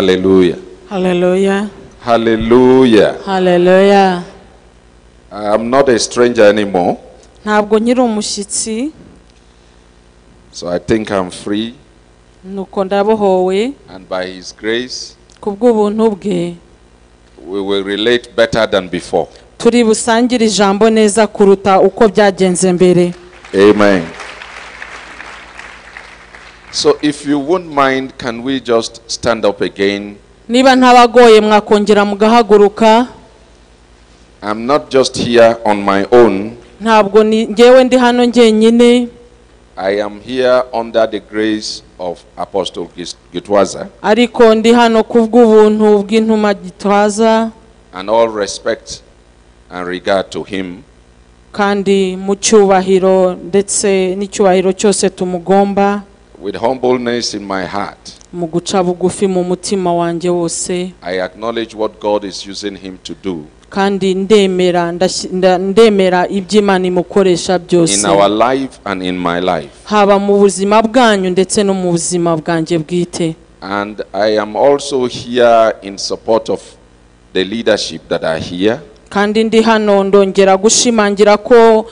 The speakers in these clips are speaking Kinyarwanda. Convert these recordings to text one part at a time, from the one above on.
Hallelujah. Hallelujah. Hallelujah. Hallelujah. I'm not a stranger anymore, Ntabwo nyiri umushyitsi, so I think I'm free, nuko ndabohowe and by His grace, kubw'ubuntu bwe we will relate better than before. turi busangire ijambo neza kuruta uko byagenze mbere. Amen. So if you won't mind, can we just stand up again? Niba ntabagoye mwakongera mugahaguruka. I'm not just here on my own. Ntabwo ngewe ndi hano njyenyine. I am here under the grace of Apostle Gitwaza. Ariko ndi hano kubw'ubuntu bw'intuma Gitwaza. And all respect and regard to him. Kandi mu cyubahiro ndetse n'icyubahiro cyose tumugomba. With humbleness in my heart, mu guca bugufi mu mutima wanjye wose. I acknowledge what God is using him to do. Kandi ndemera iby'Imana imukoresha byose. In our life and in my life. Haba mu buzima bwanyu ndetse no mu buzima bwanjye bwite. And I am also here in support of the leadership that are here. Kandi ndi hano ndongera gushimangira ko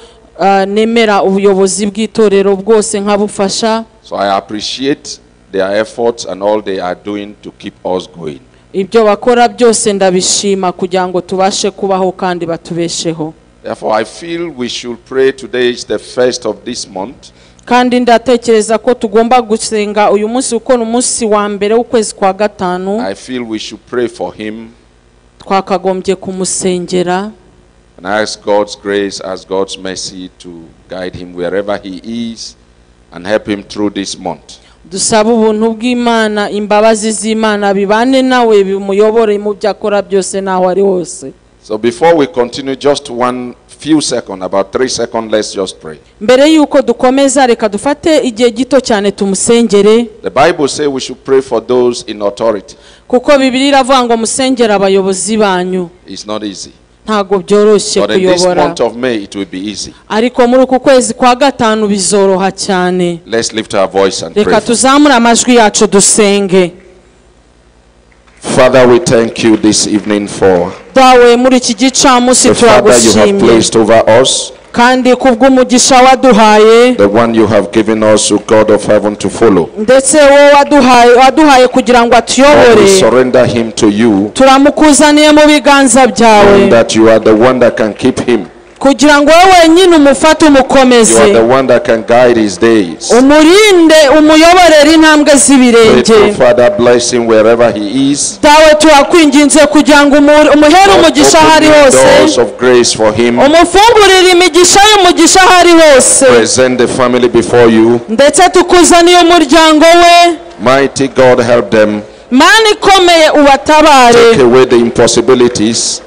nemera ubuyobozi bw'itorero bwose nkabufasha. So I appreciate their efforts and all they are doing to keep us going. Ibyo bakora byose ndabishima kugira ngo tubashe kubaho kandi batubesheho. Therefore I feel we should pray. Today is the first of this month. Kandi ndatekereza ko tugomba gusenga uyu munsi uko umunsi wa mbere w'ukwezi kwa gatanu. I feel we should pray for him. Twakagombye kumusengera. And ask God's grace, ask God's mercy to guide him wherever he is and help him through this month. Dusaba ubuntu bw'Imana, imbabazi z'Imana bibane nawe bimuyobore mu byakora byose naho ari hose. So before we continue, just one few seconds, about 3 seconds, let's just pray. Mbere yuko dukomeza reka dufate igihe gito cyane tumusengere. The Bible says we should pray for those in authority. Kuko Bibiliya iravuga ngo musengera abayobozi banyu. It's not easy. Ntago byoroshye But in this kuyobora. month of May it will be easy. Ariko muri uku kwezi kwa gatanu bizoroha cyane. Let's lift our voice and pray. Reka tuzamure amajwi yacu dusenge. Father, we thank you this evening for Dawe muri iki gicamunsi the Father you have turagushimye. placed over us, Kandi kubw'umugisha waduhaye. the one you have given us, O God of heaven, to follow. Ndetse wowe waduhaye kugira ngo Lord, we atuyobore. surrender him to you, Turamukuzaniye mu biganza byawe. knowing that you are the one that can keep him. Kugira ngo wowe wenyine umufate You are umukomeze. the one that can guide his days. Umurinde umuyoborere intambwe Pray z'ibirenge. to Father, bless him wherever he is. Dawe turakwinginze kugira ngo umuhere umugisha ahari Open hose. doors of grace for him. Umufungurire imigisha y'umugisha ahari hose. Present the family before you. Ndetse tukuzaniye umuryango we. Mighty God, help them. Mana ikomeye ubatabare. Take away the impossibilities.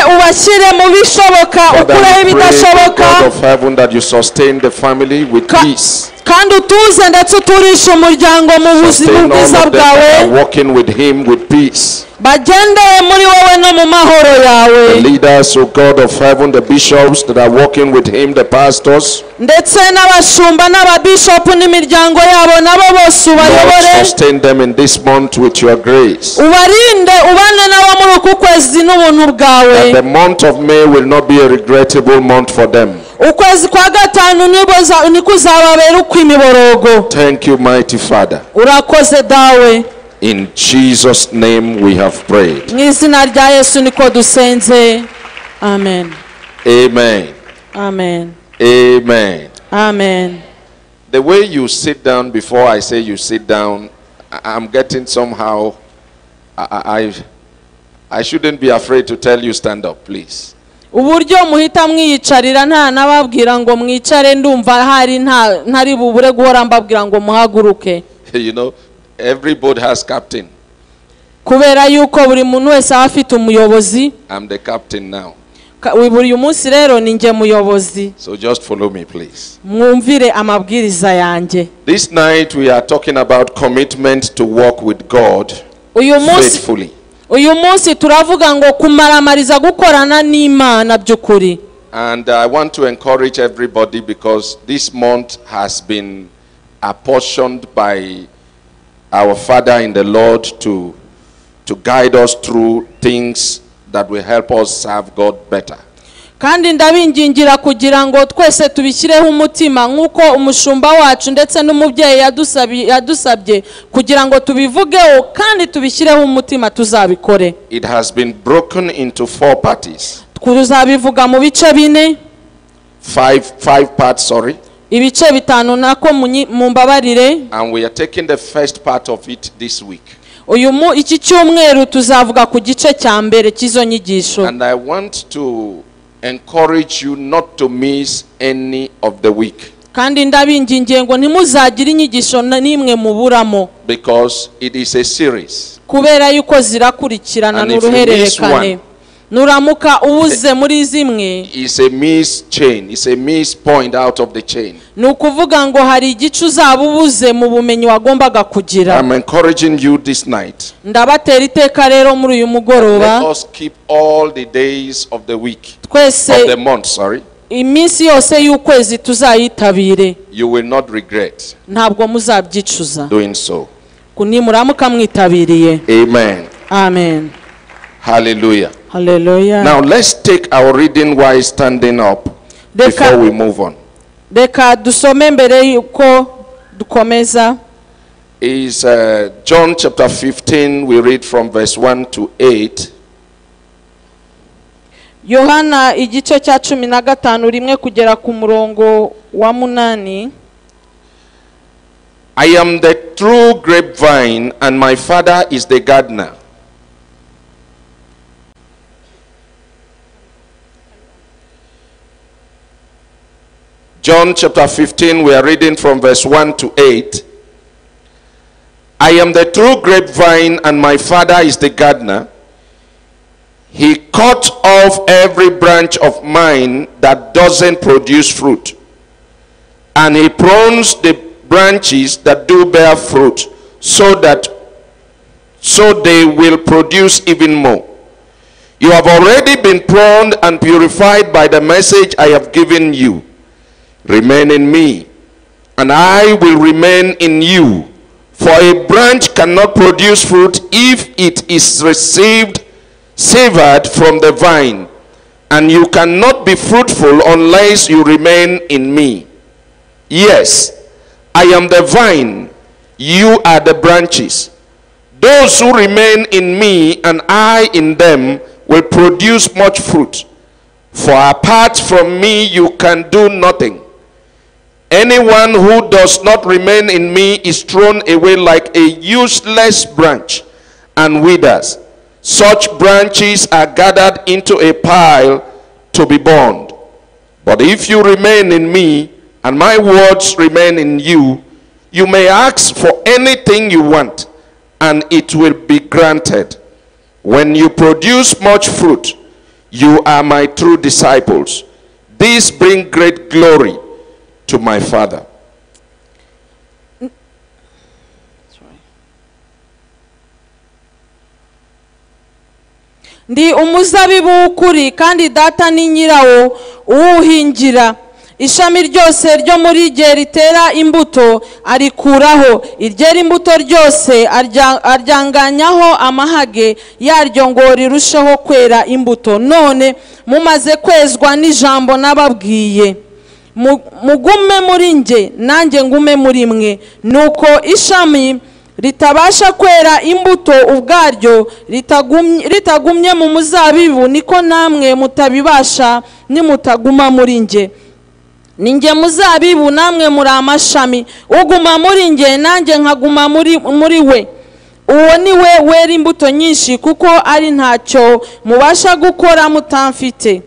Ubashyire mu bishoboka Father, ukureho we pray, ibidashoboka. God of heaven, that you sustain the family with peace. Kandi utuze ndetse uturishe umuryango mu buzima Sustain all bwiza of them that bwawe. are walking with him with peace. Bagendeye muri wowe no mu mahoro yawe. The leaders, O God of heaven, the bishops that are walking with him, the pastors. Ndetse n'abashumba n'ababishopu n'imiryango yabo nabo bose Lord, ubayobore. sustain them in this month with your grace. Ubarinde ubane nabo muri uku kwezi n'ubuntu bwawe. That the month of May will not be a regrettable month for them. Ukwezi kwa gatanu niko uzababera ukw'imiborogo. Thank you, mighty Father. Urakoze dawe. In Jesus' name we have prayed. Mu izina rya Yesu niko dusenze. Amen. Amen. Amen. Amen. Amen. The way you sit down before I say you sit down, I'm getting somehow, I shouldn't be afraid to tell you stand up, please. Uburyo muhita mwiyicarira nta nababwira ngo mwicare ndumva hari ntari bubure guhora mbabwira ngo muhaguruke. You know, every boat has captain. Kubera yuko buri muntu wese afite umuyobozi. I'm the captain now. Buri munsi rero ni nge muyobozi. So just follow me, please. Mwumvire amabwiriza yanjye. This night we are talking about commitment to walk with God faithfully. Uyu munsi turavuga ngo kumaramariza gukorana n'Imana by'ukuri. And I want to encourage everybody, because this month has been apportioned by our Father in the Lord to to guide us through things that will help us serve God better. kandi ndabingingira kugira ngo twese tubishyireho umutima nk'uko umushumba wacu ndetse n'umubyeyi yadusabye kugira ngo tubivugeho kandi tubishyireho umutima tuzabikore. It has been broken into 4 parties. Tuzabivuga mu bice bine. 5 parts, sorry. Ibice bitanu nako mumbabarire. And we are taking the first part of it this week. Iki cyumweru tuzavuga ku gice cya mbere cy'izo nyigisho. And I want to encourage you not to miss any of the week. Kandi ndabingingiye ngo ntimuzagire inyigisho n'imwe muburamo. Because it is a series. Kubera yuko zirakurikirana n'uruhererekane. Nuramuka ubuze muri zimwe. It's a miss chain. It's a miss point out of the chain. Nukuvuga ngo hari igice uzabubuze mu bumenyi wagombaga kugira. I'm encouraging you this night. Ndabatera iteka rero muri uyu mugoroba. Let us keep all the days of the week. Twese of the month, sorry. Iminsi yose y'ukwezi tuzayitabire. You will not regret. Ntabwo muzabyicuza. Doing so. Kunimuramuka mwitabiriye. Amen. Amen. Hallelujah. Hallelujah. Now let's take our reading while standing up before we move on. Deka dusome mbere yuko dukomeza. Is John chapter 15, we read from verse 1 to 8. Yohana igice cya 15 rimwe kugera ku murongo wa 8. I am the true grapevine and my Father is the gardener. John chapter 15, we are reading from verse 1 to 8. I am the true grapevine and my Father is the gardener. He cut off every branch of mine that doesn't produce fruit, and he prunes the branches that do bear fruit, so they will produce even more. You have already been pruned and purified by the message I have given you. Remain in me, and I will remain in you. For a branch cannot produce fruit if it is severed from the vine, and you cannot be fruitful unless you remain in me. Yes, I am the vine, you are the branches. Those who remain in me and I in them will produce much fruit. For apart from me you can do nothing. Anyone who does not remain in me is thrown away like a useless branch and withers. Such branches are gathered into a pile to be burned. But if you remain in me and my words remain in you, you may ask for anything you want and it will be granted. When you produce much fruit, you are my true disciples. These bring great glory to my Father. Ndi umuzabibu w'ukuri kandi data ni nyirawo uwuhingira. Ishami ryose ryo muri rye ritera imbuto arikuraho, iryera imbuto ryose aryanganyaho amahage yaryo ngo rirusheho kwera imbuto. None mumaze kwezwa n'ijambo nababwiye, mugume muri nge nanjye ngume muri mwe. Nuko ishami ritabasha kwera imbuto ubwaryo ritagumye mu muzabibu, niko namwe mutabibasha nimutaguma muri nge. Ninjye muzabibu namwe muri amashami. Uguma muri nge nanjye nkaguma muri we, uwo ni we wera imbuto nyinshi, kuko ari ntacyo mubasha gukora mutamfite.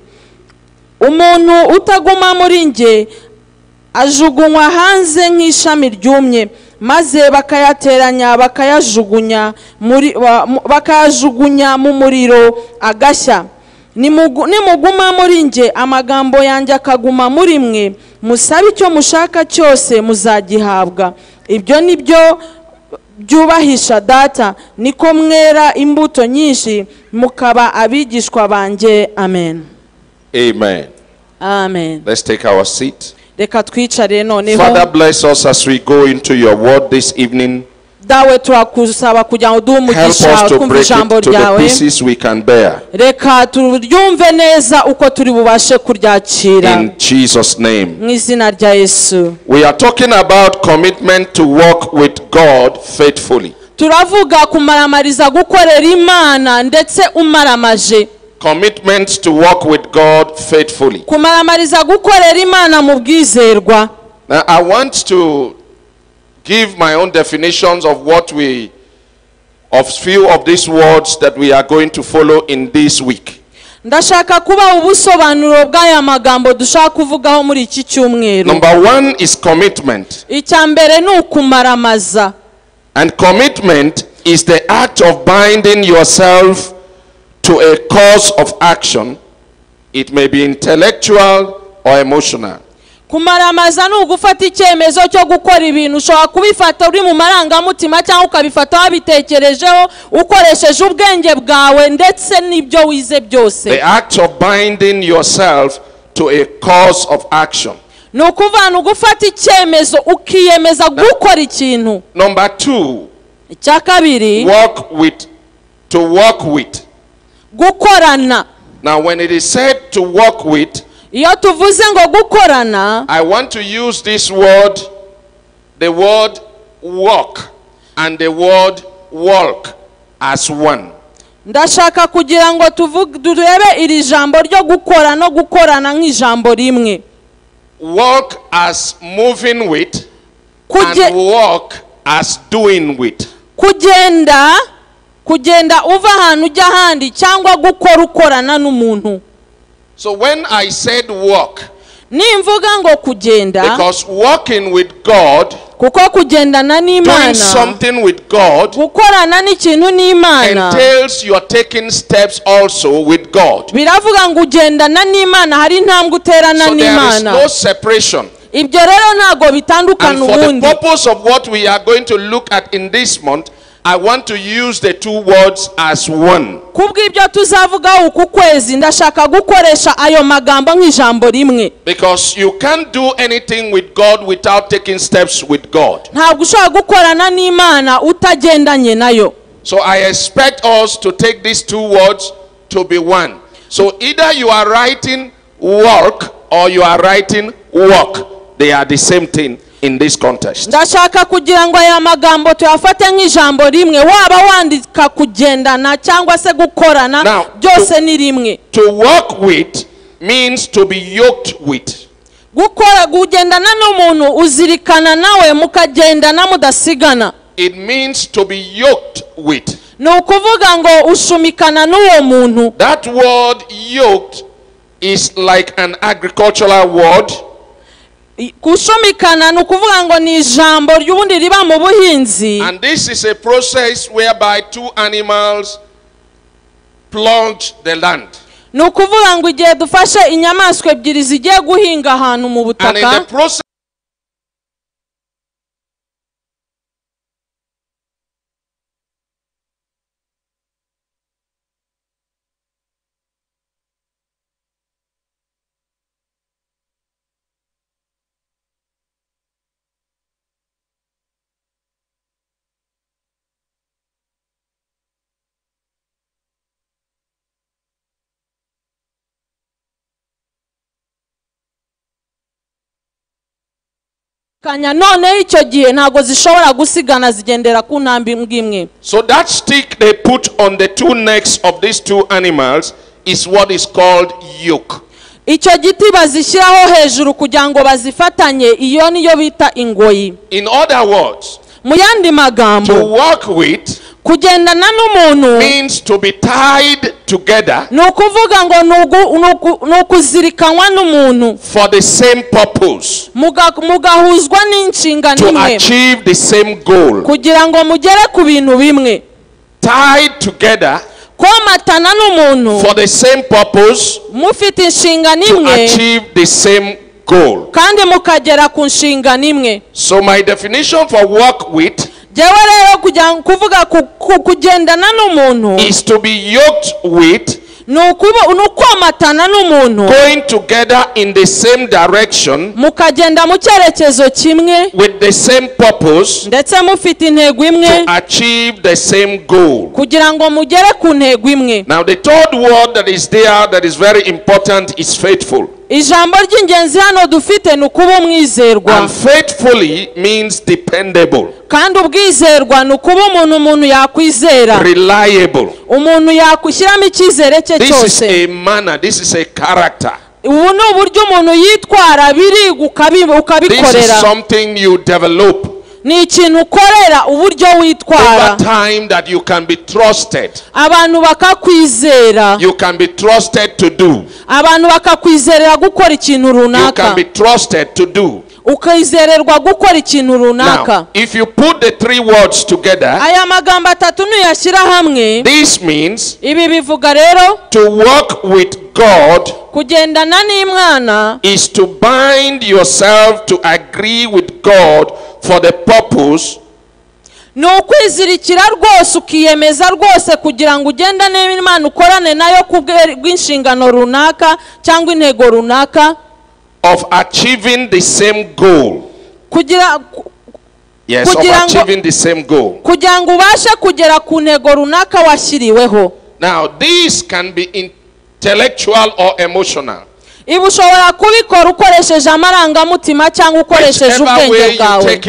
Umuntu utaguma muri nge ajugunywa hanze nk'ishami ryumye, maze bakayateranya bakayajugunya mu muriro agashya. Nimuguma muri nge amagambo yanjye akaguma muri mwe, musabe icyo mushaka cyose muzagihabwa. Ibyo nibyo byubahisha data, niko mwera imbuto nyinshi mukaba abigishwa banjye. Amen. Amen. Amen. Let's take our seat. Reka twicare noneho. Father, bless us as we go into your word this evening. dawe turakusaba kugira ngo duhe Help umugisha us to twumve break ijambo it to the ryawe pieces we can bear. reka turyumve neza uko turi bubashe kuryakira In Jesus' name. mu izina rya Yesu. We are talking about commitment to walk with God faithfully. turavuga kumaramariza gukorera Imana ndetse umaramaje. Commitment to walk with God faithfully. kumaramariza gukorera Imana mu bwizerwa. Now I want to give my own definitions of few of these words that we are going to follow in this week. ndashaka kuba ubusobanuro bw'aya magambo dushaka kuvugaho muri iki cyumweru. Number 1 is commitment. icya mbere ni ukumaramaza. And commitment is the act of binding yourself to a course of action. It may be intellectual or emotional. kumaramaza ni ugufata icyemezo cyo gukora ibintu. ushobora kubifata uri mu marangamutima cyangwa ukabifata wabitekerejeho ukoresheje ubwenge bwawe ndetse n'ibyo wize byose. The act of binding yourself to a course of action. ni ukuvana ugufata icyemezo ukiyemeza gukora ikintu. Number 2, icya kabiri to work with. gukorana. Now when it is said to work with, iyo tuvuze ngo gukorana, I want to use this word, the word walk and the word walk as one. ndashaka kugira ngo turebe iri jambo ryo gukora no gukorana nk'ijambo rimwe. Walk as moving with and walk as doing with. kugenda uva ahantu ujya ahandi cyangwa gukora ukorana n'umuntu. So when I said walk, nimvuga ngo kugenda, because walking with God, kuko kugendana doing n'Imana, something with God, gukorana n'ikintu n'Imana, entails you are taking steps also with God. biravuga ngo ugendana n'Imana, hari intambwe uterana So there is n'Imana. no separation. ibyo rero ntago bitandukana And for the ubundi. purpose of what we are going to look at in this month, I want to use the two words as one. kubw'ibyo tuzavugaho uku kwezi ndashaka gukoresha ayo magambo nk'ijambo rimwe. Because you can't do anything with God without taking steps with God. ntabwo ushobora gukorana n'Imana utagendanye nayo. So I expect us to take these two words to be one. So either you are writing work or you are writing walk. They are the same thing in this context. ndashaka kugira ngo aya magambo tuyafate nk'ijambo rimwe, waba wandika kugendana cyangwa se gukorana, byose ni rimwe. To work with means to be yoked with. kugendana n'umuntu uzirikana nawe mukagendana mudasigana. It means to be yoked with. ni ukuvuga ngo ushumikana n'uwo muntu. That word yoked is like an agricultural word. kushumikana ni ukuvuga ngo ni ijambo ry'ubundi riba mu buhinzi. And this is a process whereby two animals plunge the land. ni ukuvuga ngo igihe dufashe inyamaswa ebyiri zigiye guhinga ahantu mu butaka, And in the process none icyo gihe ntago zishobora gusigana zigendera ku ntambi imwe. So that stick they put on the two necks of these two animals is what is called yoke. icyo giti bazishyiraho hejuru kugira ngo bazifatanye, iyo niyo bita ingoyi. In other words, mu yandi magambo, to walk with kugendana n'umuntu means to be tied together ni ukuvuga ngo ni ukuzirikanwa n'umuntu for the same purpose, mugahuzwa n'inshingano to imwe achieve the same goal. kugira ngo mugere ku bintu bimwe. Tied together komatana n'umuntu for the same purpose, mufite inshingano to imwe achieve the same goal. kandi mukagera ku nshingano imwe. So my definition for walk with jewe rero kuvuga kugendana n'umuntu is to be yoked with nukomatana n'umuntu going together in the same direction mukagenda mu cyerekezo kimwe with the same purpose ndetse mufite intego imwe to achieve the same goal. kugira ngo mugere ku ntego imwe. Now the third word that is there that is very important is faithful. Ijambo ry'ingenzi hano dufite ni ukuba umwizerwa. And faithfully means dependable. kandi ubwizerwa ni ukuba umuntu yakwizera. Reliable. umuntu yakwishyiramo icyizere cye cyose. This is a manner, this is a character. ubu ni uburyo umuntu yitwara biri ukabikorera. This is something you develop. ni ikintu ukorera uburyo witwara. Over time that you can be trusted. abantu bakakwizera. You can be trusted to do. abantu bakakwizerera gukora ikintu runaka. You can be trusted to do. ukizererwa gukora ikintu runaka. Now, if you put the three words together, aya magambo atatu nuyashyira hamwe, this means ibi bivuga rero to work with God kugendana n'Imana is to bind yourself to agree with God for the purpose ni ukwizirikira rwose ukiyemeza rwose kugira ngo ugendane n'Imana ukorane nayo kubw'inshingano runaka cyangwa intego runaka of achieving the same goal. Yes, of achieving the same goal. kugira ngo ubashe kugera ku ntego runaka washyiriweho. Now this can be intellectual or emotional. ibi ushobora kubikora ukoresheje amarangamutima cyangwa ukoresheje ubwenge bwawe.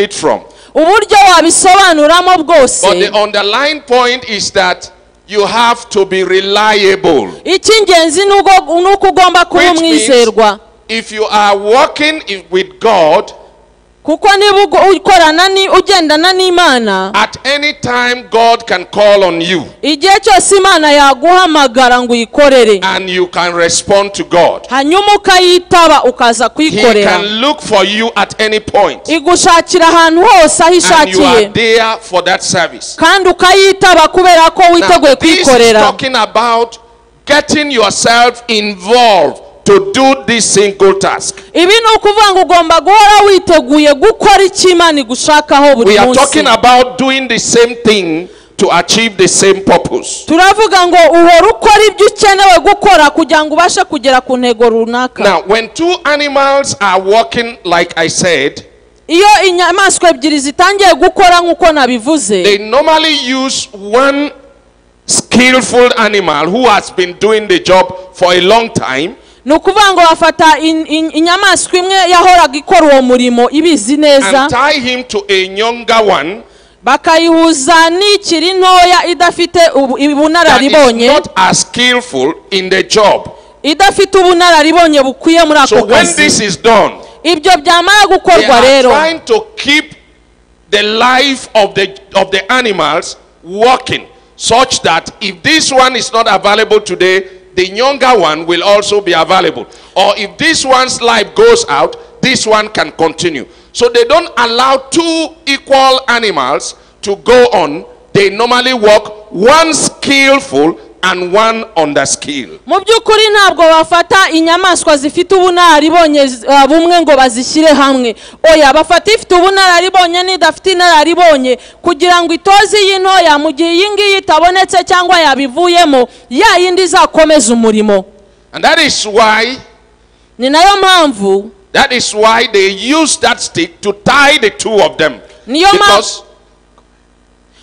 uburyo wabisobanuramo bwose. But the underlying point is that you have to be reliable. icy'ingenzi ni uko ugomba kuba umwizerwa. If you are working with God, kuko niba ugendana n'Imana, at any time God can call on you. igihe cyose Imana yaguhamagara ngo uyikorere. And you can respond to God. hanyuma ukayitaba ukaza kuyikorera. He can look for you at any point. igushakira ahantu hose aho ishakiye. And you are there for that service. kandi ukayitaba kubera ko witeguye kuyikorera. This is talking about getting yourself involved to do this single task. ibi ni ukuvuga ngo ugomba guhora witeguye gukora icyo Imana igushakaho buri munsi. We are talking about doing the same thing to achieve the same purpose. turavuga ngo uhora ukora ibyo ukenewe gukora kugira ngo ubashe kugera ku ntego runaka. Now when two animals are working, like I said, iyo inyamaswa ebyiri zitangiye gukora nk'uko nabivuze, they normally use one skillful animal who has been doing the job for a long time. ni ukuvuga ngo bafata inyamaswa imwe yahoraga ikora uwo murimo ibizi neza, and tie him to a younger one bakayihuza n'ikiri ntoya idafite ubunararibonye, that is not as skillful in the job. idafite ubunararibonye bukwiye muri ako So when kazi. this is done, ibyo byamara they gukorwa are rero trying to keep the life of the animals working, such that if this one is not available today, the younger one will also be available. Or if this one's life goes out, this one can continue. So they don't allow two equal animals to go on. They normally work one skillful and one under skill. mu by'ukuri ntabwo bafata inyamaswa zifite ubunararibonye bumwe ngo bazishyire hamwe. oya, bafata ifite ubunararibonye n'idafite inararibonye kugira ngo itoze iyi ntoya mu gihe iyi ngiyi itabonetse cyangwa yabivuyemo ya yindi izakomeza umurimo. And that is why ni nayo mpamvu they use that stick to tie the two of them.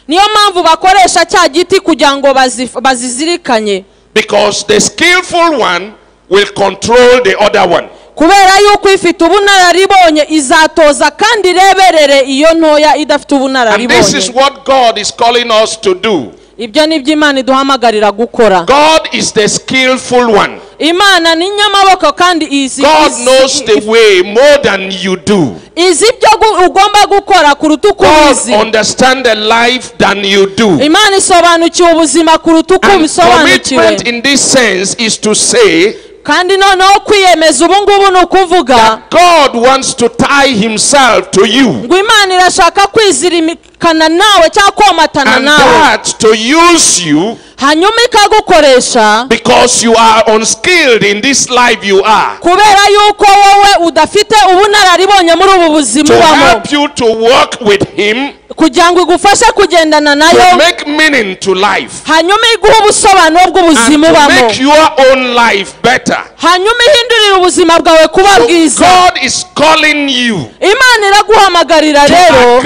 niyo mpamvu bakoresha cya giti kugira ngo bazizirikanye. Because the skillful one will control the other one. kubera yuko ifite ubunararibonye izatoza kandi ireberere iyo ntoya idafite ubunararibonye. And this is what God is calling us to do. ibyo ni byo Imana iduhamagarira gukora. God is the skillful one. Imana ni nyamaboko kandi izi. God knows the way more than you do. izi ibyo ugomba gukora kuruta uko ubizi. God understand the life than you do. Imana isobanukiwe ubuzima kuruta uko ubisobanukiwe. Commitment in this sense is to say, kandi noneho kwiyemeza ubu ngubu ni ukuvuga God wants to tie himself to you. ngo Imana irashaka kwizirikana nawe cyangwa komatana nawe. And that to use you hanyuma ikagukoresha because you are unskilled in this life you are. kubera yuko wowe udafite ubunararibonye muri ubu buzima To ubamo. help you to work with him kugira ngo igufashe kugendana to nayo, make meaning to life, hanyuma iguhe ubusobanuro and bw'ubuzima to ubamo, make your own life better. hanyuma ihindurire ubuzima bwawe kuba So bwiza. God is calling you Imana iraguhamagarira to rero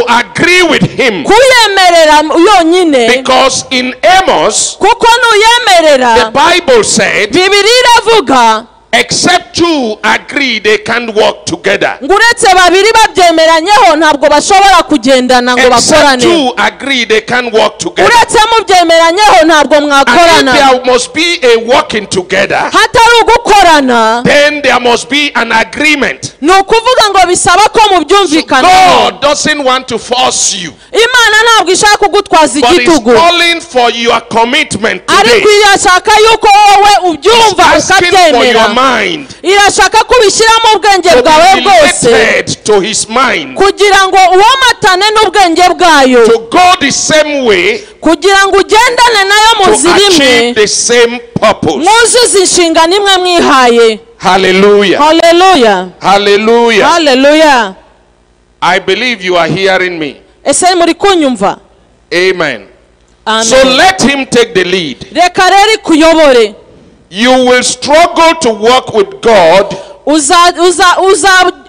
agree with him, kuyemerera yonyine, because in Amos kuko nuyemerera, the Bible said, Bibiliya iravuga except two agree they can't work together. ngo uretse babiri babyemeranyeho ntabwo bashobora kugendana ngo Except bakorane. two agree they can't work together. Uretse mubyemeranyeho ntabwo And if mwakorana. there must be a working together, Hatari ugukorana, then there must be an agreement. ni ukuvuga ngo bisaba ko mubyumvikanaho. God doesn't want to force you, Imana ntabwo ishaka kugutwaza but is igitugu, calling for your commitment ariko today. irashaka yuko wowe ubyumva Asking for your ukabyemera. mind Irashaka kubishyiramo ubwenge to bwawe be bwose related to his mind, kugira ngo uwomatane n'ubwenge bwayo, to go the same way, kugira ngo ugendane nayo mu to nzira imwe, achieve the same purpose. mwuzuze inshingano imwe mwihaye. Hallelujah. Haleluya, Hallelujah. haleluya. I believe you are hearing me. Ese muri kunyumva? Amen. Amen. So let him take the lead. Reka rero ikuyobore. You will struggle to work with God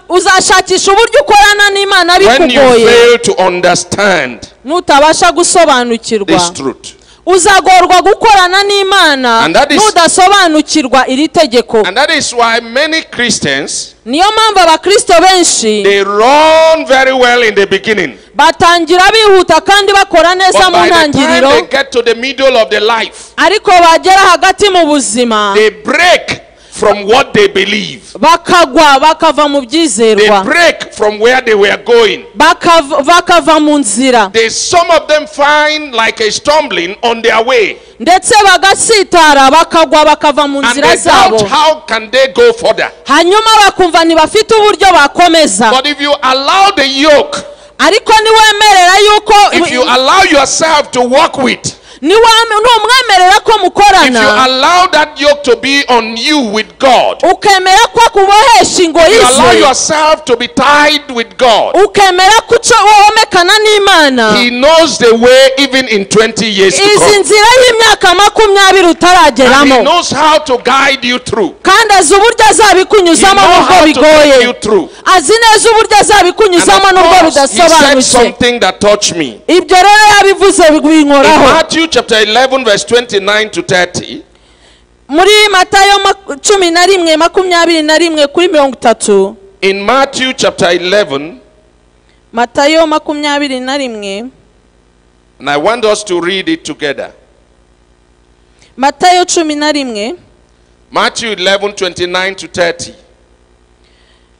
uzashakisha uburyo ukorana n'Imana when you bikugoye, fail to understand nutabasha gusobanukirwa. this truth. Uzagorwa gukorana n'Imana And that is- nudasobanukirwa iri tegeko. And that is why many Christians, Niyo mpamvu abakristo benshi they run very well in the beginning, batangira bihuta kandi bakora neza but mu by the time ntangiriro, they get to the middle of the life, ariko bagera hagati mu buzima they break from what they believe. bakagwa, bakava mu They byizerwa, break from where they were going. bakava mu nzira, Some of them find like a stumbling on their way, ndetse bagasitara bakagwa, bakava mu and nzira they doubt zabo, how can they go further. hanyuma bakumva ntibafite uburyo bakomeza. But if you allow the yoke, Ariko niwemerera yuko, if you allow yourself to walk with, numwemerera ko if you mukorana, allow that yoke to be on you with God, ukemera ko akubohesha you allow ingoyi ze, yourself to be tied with God, ukemera ko womekana n'Imana, He knows the way even in 20 years to izi come. nzira y'imyaka 20 And He utarageramo, knows how to guide you through. kandi azi uburyo He azabikunyuzamo knows nubwo how to bigoye, take you through. azi neza uburyo And azabikunyuzamo of nubwo course, He said bidasobanutse. something that touched me. Ibyo rero yabivuze In binkoraho. Matthew chapter 11 verse 29 to 30, Muri Matayo 11:21 kuri 30. in Matthew chapter 11, Matayo 21, and I want us to read it together. Matayo 11, Matthew 11, 29 to 30.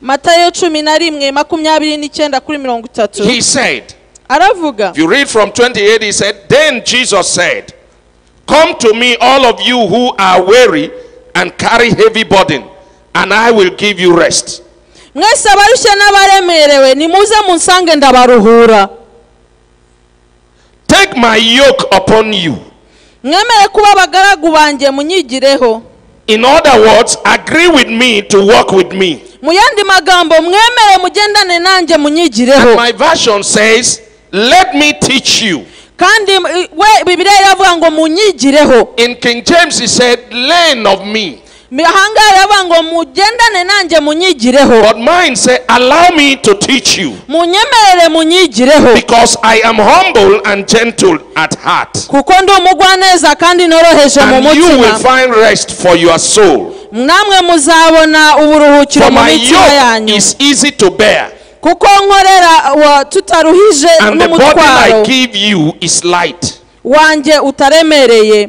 Matayo 11:29 kuri 30. He said, Aravuga, if you read from 28, he said, then Jesus said, come to me, all of you who are weary and carry heavy burden, and I will give you rest. mwese abarushye n'abaremerewe nimuze munsange ndabaruhura. Take my yoke upon you. Mwemere kuba abagaragu banjye munyigireho. In other words, agree with me to work with me. Mu yandi magambo, mwemere mugendane nanjye munyigireho. And my version says, let me teach you. Kandi Bibiliya iravuga ngo munyigireho. In King James he said, learn of me. Ahangaha iravuga ngo mugendane nanjye munyigireho. But mine said, allow me to teach you, Munyemerere munyigireho. because I am humble and gentle at heart, Kuko ndi umugwaneza kandi noroheje mu and you will mutima. find rest for your soul. Namwe muzabona uburuhukiro For mu my mitima yoke yanyu. is easy to bear, Kuko nkorera tutaruhije and the burden I n'umutwaro give you is light. wanjye utaremereye.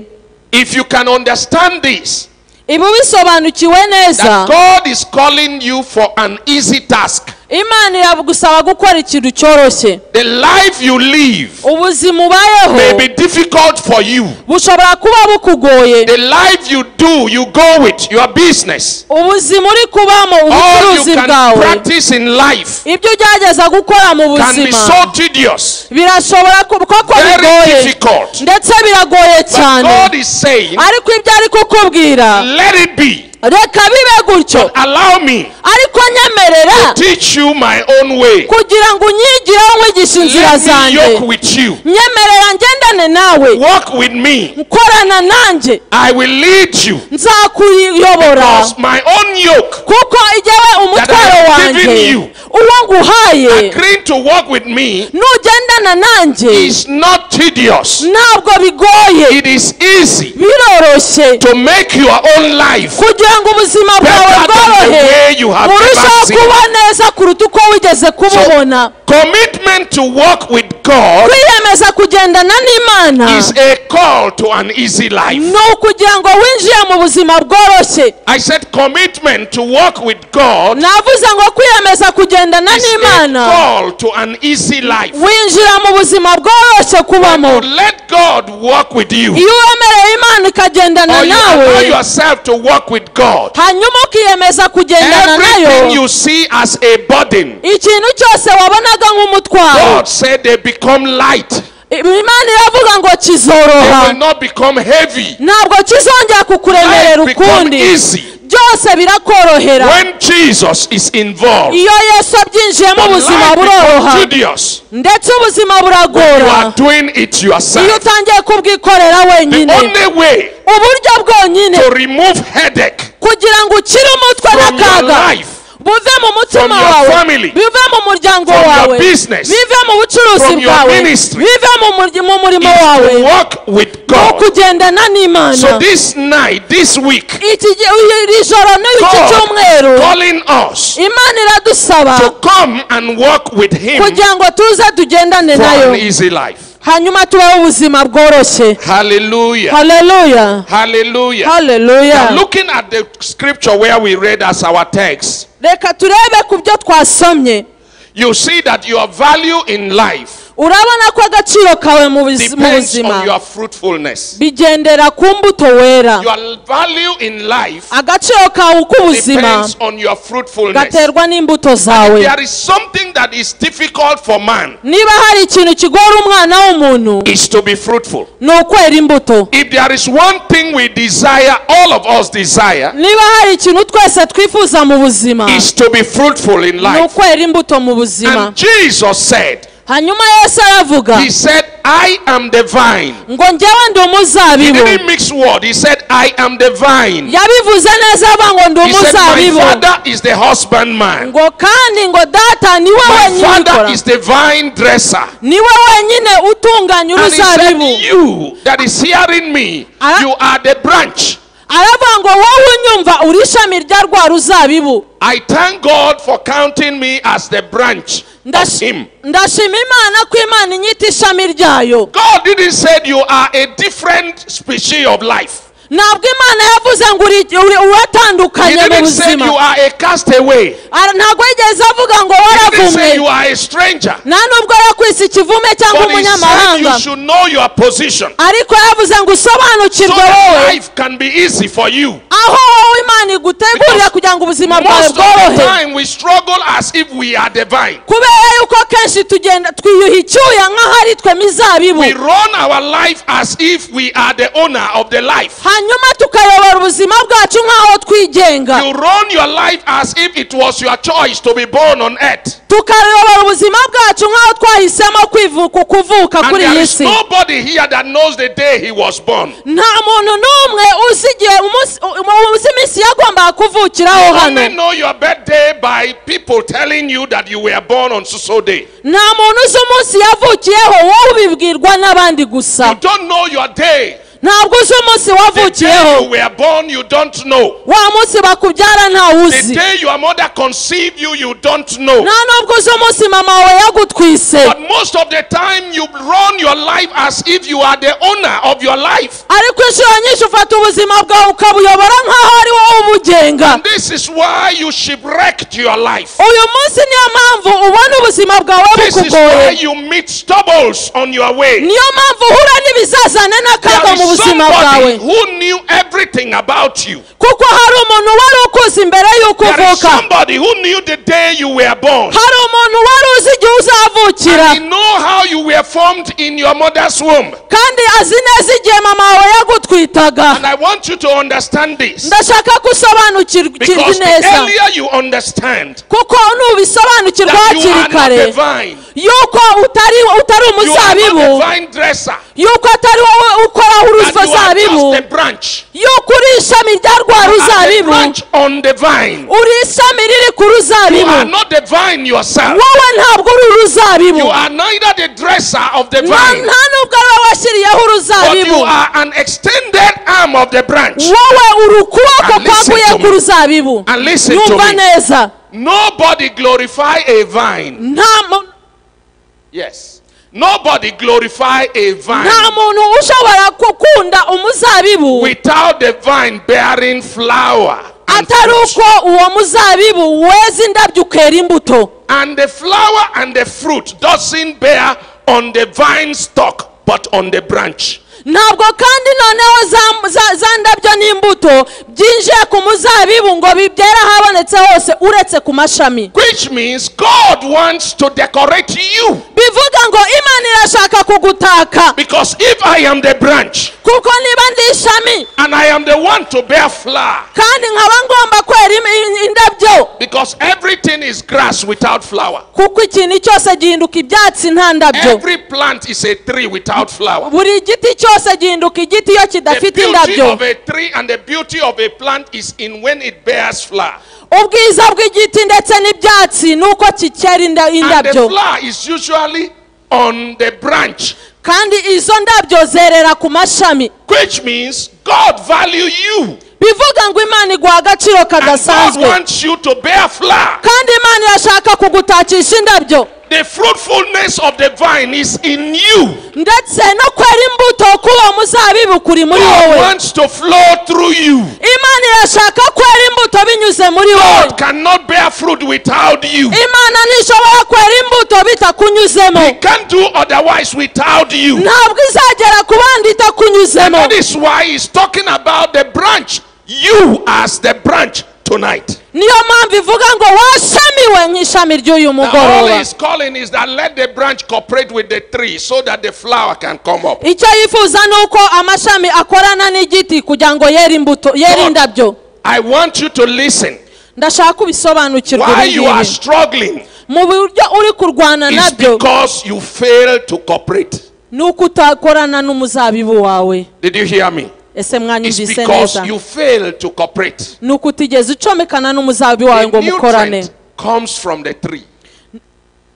If you can understand this, Ibi bisobanukiwe neza, that God is calling you for an easy task. Imana iragusaba gukora ikintu cyoroshye. The life you live Ubuzima ubayeho may be difficult for you. bushobora kuba bukugoye. The life you do, you go with your business. Ubuzima uri kubamo, All you ubucuruzi can bwawe, practice in life ibyo ugerageza gukora mu can be buzima so tedious, birashobora koko very bigoye, difficult. ndetse biragoye But cyane. God is saying, Ariko ibyo ari kukubwira, let it be. reka bibe gutyo But allow me ariko nyemerera to teach you my own way. kugira ngo unyigireho nkwigishe inzira Let me zanjye yoke with you. nyemerera ngendane nawe Walk with me. nkorana nanjye I will lead you. nzakuyobora Because my own yoke, kuko igihe umutwaro given wanjye you, uwo nguhaye agreeing to walk with me, nugendana nanjye is not tedious. ntabwo bigoye It is easy biroroshye to make your own life kugira ngo ubuzima bwawe better than the bworohe way you have burusheho ever seen. kuba neza kuruta uko wigeze kububona Commitment to walk with God kwiyemeza kugendana n'imana is a call to an easy life. ni ukugira ngo winjiye mu buzima bworoshye I said commitment to walk with God navuze ngo kwiyemeza kugendana is a n'imana call to an easy life. winjira mu buzima bworoshye kubamo To let God walk with you, iyo wemereye imana ikagendana or you allow nawe yourself to walk with God, hanyuma ukiyemeza kugendana nayo everything you see as a burden, ikintu cyose wabonaga nk'umutwaro God said they become light. imana iravuga ngo They kizoroha will not become heavy. ntabwo kizongera kukuremerera Life become ukundi easy byose birakorohera when Jesus is involved. iyo yesu abyinjiyemo But ubuzima life buroroha becomes tedious. ndetse ubuzima You buragora are doing it iyo yourself. utangiye kubwikorera The wenyine only way uburyo bwonyine to remove headache kugira ngo ukire umutwe from your n'akaga life, buve mu mutima from your wawe family, bive mu muryango from your wawe business, bive mu bucuruzi from your bwawe ministry, bive mu murimo is wawe to walk with ni God. ukugendana So n'imana this night, this week, iri joro n'iki God cyumweru calling us imana iradusaba to come and walk with Him kugira ngo tuze tugendane for nayo an easy life. hanyuma tubeho ubuzima bworoshye Hallelujah. haleluya Hallelujah. Now, haleluya looking at the scripture where we read as our text, reka turebe ku byo twasomye you see that your value in life urabona ko agaciro kawe mu depends on buzima your fruitfulness. bigendera ku mbuto wera Your value in life agaciro kawe k'ubuzima depends on your fruitfulness. gaterwa n'imbuto zawe There is something that is difficult for man, niba hari ikintu kigora umwana w'umuntu is to be fruitful. ni ukwera imbuto If there is one thing we desire, all of us desire, niba hari ikintu twese twifuza mu buzima is to be fruitful in ni life. ukwera imbuto mu buzima And Jesus said, hanyuma yesu aravuga He said, I am the vine. ngo njyewe ndi He umuzabibu didn't mix word. He said, I am the vine. yabivuze neza avuga ngo ndi He said, my umuzabibu father is the husbandman. ngo kandi ngo data niwe My wenyine father ubikora is the vine dresser. niwe wenyine utunganya And he said, uruzabibu you that is hearing me, you are the branch. aravuga ngo wowe unyumva uri ishami rya rwa ruzabibu I thank God for counting me as the branch of Him. ndashima imana ko imana inyita ishami ryayo God didn't say you are a different species of life. ntabwo imana yavuze ngo He uratandukanye mu didn't say buzima you are a castaway. ntabwo yigeze avuga ngo He didn't say waravumwe you are a stranger. nta nubwo yakwise ikivume cyangwa But He said umunyamahanga you should know your position, ariko yavuze ngo so usobanukirwe that wowe life can be easy for you. aho wowe imana igutegurira kugira ngo ubuzima bwawe Most of the bworohe time we struggle as if we are divine. kubera yuko kenshi tugenda twiyuha icyuya nk'aho ari twe mizabibu We run our life as if we are the owner of the life. hanyuma tukayobora ubuzima bwacu nk'aho twigenga You run your life as if it was your choice to be born on earth. tukayobora ubuzima bwacu nk'aho twahisemo kuvuka And kuri there iyi is si nobody here that knows the day he was born. nta muntu n'umwe uzi igihe uzi iminsi yagombaga kuvukiraho You hano only know your birthday by people telling you that you were born on so day. nta muntu uzi umunsi yavukiyeho wowe ubibwirwa n'abandi gusa You don't know your day. ntabwo uzi umunsi The day wavukiyeho you were born, you don't know. wa munsi bakubyara ntawe The uzi day your mother conceived you, you don't know. nta nubwo uzi umunsi mama wawe yagutwise But most of the time you run your life as if you are the owner of your life. ariko inshuro nyinshi ufata ubuzima bwawe ukabuyobora nk'aho ari wowe ubugenga And this is why you shipwrecked your life. uyu munsi niyo mpamvu ubona ubuzima bwawe This is why bukugoye you meet troubles on your way. niyo mpamvu uhura n'ibizazane n'akaga There mu is buzima somebody bwawe who knew everything about you. kuko hari umuntu wari ukuzi imbere y'uko There is uvuka somebody who knew the day you were born. hari umuntu wari uzi igihe uzavukira And he know how you were formed in your mother's womb. kandi azi neza igihe mama wawe yagutwitaga. And I want you to understand this. Ndashaka gusobanukirwa Because the neza earlier you understand kuko nubisobanukirwa that you hakiri are not kare the vine, yuko utari you are not umuzabibu, the vine dresser, yuko atari wowe ukoraho that you are uruzabibu, just the branch. yuko uri ishami rya rwa You are the ruzabibu, branch on the vine. uri ishami riri ku You ruzabibu. are not the vine yourself. Wowe ntabwo uri uruzabibu, You are neither the dresser of the nta vine, nubwo ari wowe washyiriyeho but you uruzabibu. are an extended arm of the branch. Wowe uri ukuboko And listen kwaguye to ku me. ruzabibu. And listen to Nyumva me. neza, Nobody glorify a vine. nta Yes. Nobody glorify a vine muntu ushobora gukunda umuzabibu without the vine bearing flower and atari fruit. uko uwo muzabibu weza indabyo ukera imbuto. And the flower and the fruit doesn't bear on the vine stalk but on the branch. Ntabwo kandi noneho za ndabyo n'imbuto byinjiye ku muzabibu ngo bibyera habonetse hose uretse ku mashami. Which means God wants to decorate you. Bivuga ngo Imana irashaka kugutaka. Because if I am the branch Kuko niba ndi ishami and I am the one to bear flower, kandi nkaba ngomba kwera indabyo, because everything is grass without flower. kuko ikintu cyose gihinduka ibyatsi nta ndabyo. Every plant is a tree without flower. Buri giti cyose gihinduka igiti iyo The kidafite beauty indabyo. of a tree and the beauty of a plant is in when it bears flower. Ubwiza bw'igiti ndetse n'ibyatsi nuko kikera And the indabyo, flower is usually on the branch. kandi izo ndabyo zerera ku mashami. Which means God value you. Bivuga ngo Imana iguha agaciro And God kadasanzwe, wants you to bear flower. kandi Imana irashaka kugutakisha indabyo. The fruitfulness of the vine is in you. Ndetse no kwera imbuto kuba muzabibu kuri muri God wowe. wants to flow through you. Imana irashaka kwera imbuto binyuze muri wowe. God cannot bear fruit without you. Imana ntishobora kwera imbuto bitakunyuzemo. He can't do otherwise without you. Ntabwo izagera ku bandi And itakunyuzemo. that is why he's talking about the branch. You as the branch tonight. Niyo mpamvu ivuga ngo washamiwe nk'ishami ry'uyu Now, all mugoroba. he's calling is that let the branch cooperate with the tree so that the flower can come up. Icyo yifuza ni uko amashami akorana n'igiti kugira ngo yere imbuto, yere indabyo. I want you to listen. Ndashaka ubisobanukirwa Why you are ibingibi. struggling Mu buryo uri kurwana is nabyo because you fail to cooperate. ni uko utakorana n'umuzabibu wawe. Did you hear me? Ese It's mwanyumvise because neza? you fail to cooperate. Ni uko utigeze ucomekana n'umuzabibu wawe ngo The mukorane. nutrient comes from the tree.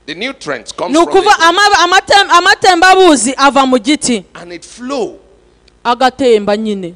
The nutrients comes Ni from ukuva the tree. amatembabuzi ava mu giti And it flow. agatemba nyine.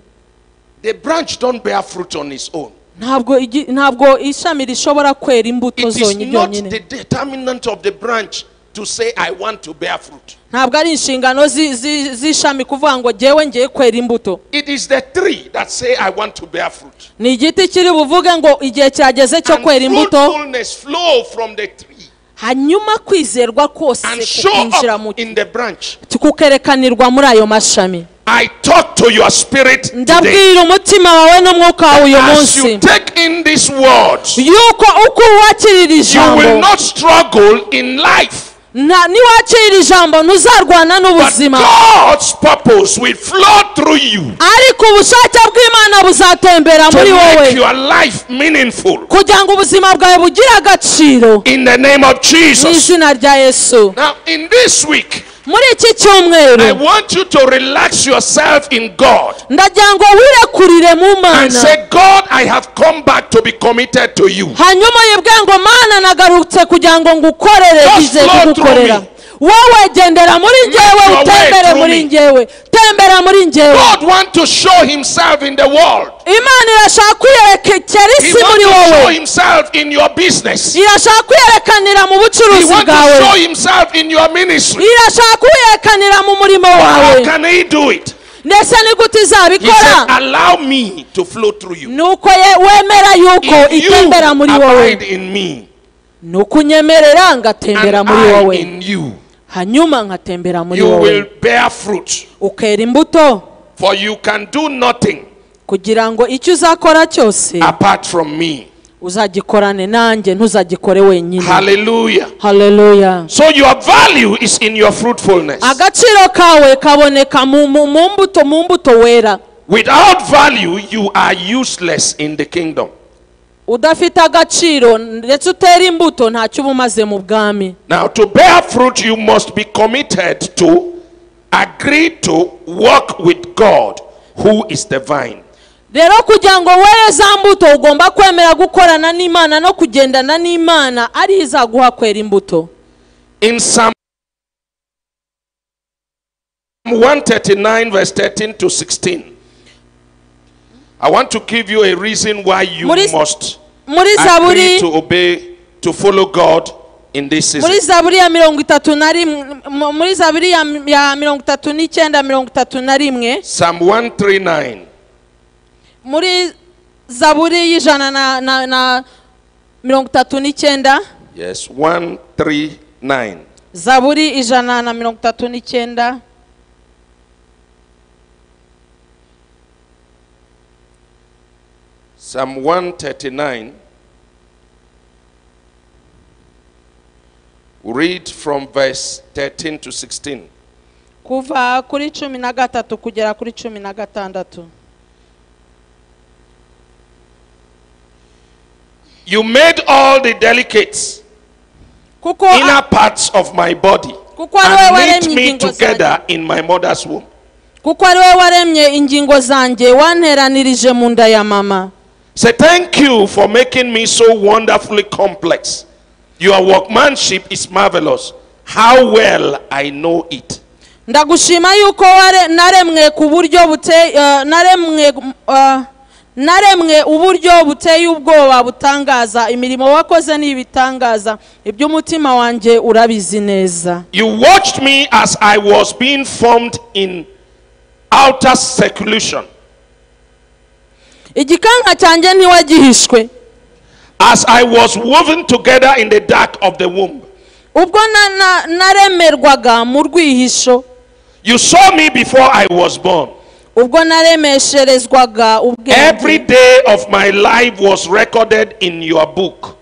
The branch don't bear fruit on its own. Ntabwo ishami rishobora kwera imbuto It is zonyine not byonyine. the determinant of the branch to say I want to bear fruit. Ntabwo ari inshingano z'ishami kuvuga ngo jyewe ngiye kwera imbuto. It is the tree that say I want to bear fruit. Ni igiti kiri buvuge ngo igihe cyageze cyo And kwera imbuto, fruitfulness flow from the tree hanyuma kwizerwa kose and show kukinjira mu up in the branch. kukerekanirwa muri ayo mashami. I talk to your spirit today. Ndabwira umutima wawe n'umwuka wawe uyu As you munsi take in these words, yuko uko wakirira you ijambo, will not struggle in life. niwakirira ijambo ntuzarwana But n'ubuzima, God's purpose will flow through you ariko ubushake bw'Imana buzatembera to muri wowe make your life meaningful. kugira ngo ubuzima bwawe bugire agaciro In the name of mu Jesus. izina rya Yesu. Now, in this week, Muri iki I cyumweru want you to relax yourself in God ndagira ngo wirekurire mu and Mana, say, God, I have come back to be committed to you. hanyuma yibwe ngo Mana nagarutse kugira ngo ngukorere, Just bize flow kugukorera. through Wowe gendera muri njyewe, your way utembere through muri me. njyewe, tembera muri njyewe. God wants to show himself in the world. Imana irashaka kwiyerekera He isi wants muri to show wowe, himself in your business. irashaka kwiyerekanira mu He bucuruzi wants to show bwawe, himself in your ministry. irashaka kwiyerekanira mu murimo How wawe. can he do it? Ndetse ni gute He said, izabikora? allow me to flow through you. Nuko wemera yuko If you itembera muri wowe, abide in me nuko unyemerera ngatembera and muri I wowe, in you, hanyuma nkatembera muri you will wowe, bear fruit. ukera imbuto, For you can do nothing kugira ngo icyo uzakora cyose apart from me. uzagikorane nanjye ntuzagikore wenyine. Hallelujah. Hallelujah. So your value is in your fruitfulness. Agaciro kawe kaboneka mu mbuto wera. Without value, you are useless in the kingdom. Udafite agaciro ndetse utera imbuto ntacyo ubumaze mu bwami. Now, to bear fruit, you must be committed to agree to work with God, who is the vine. Rero kugira ngo were za mbuto ugomba kwemera gukorana n'Imana no kugendana n'Imana ari izaguha kwera imbuto. In Psalm 139 verse 13 to 16, I want to give you a reason why you must agree to obey, to follow God in this season. Muri Zaburi ya 39:31. Psalm 139. Muri Zaburi y'ijana na 39. Yes, 139. Zaburi ijana na 39. Psalm 139. Read from verse 13 to 16. Kuva kuri 13 kugera kuri 16. You made all the delicate inner parts of my body and knit me together in my mother's womb. Kuko ari wewe waremye ingingo zanjye wanteranirije mu nda ya mama. Say thank you for making me so wonderfully complex. Your workmanship is marvelous. How well I know it. Ndagushima yuko naremwe ku buryo naremwe uburyo buteye ubwoba butangaza imirimo wakoze n'ibitangaza iby'umutima wanjye urabizi neza. You watched me as I was being formed in outer seclusion. Igikanka cyanjye ntiwagihishwe. As I was woven together in the dark of the womb. Ubwo naremerwaga mu rwihisho. You saw me before I was born. Ubwo naremesherezwaga ubwenge. Every day of my life was recorded in your book.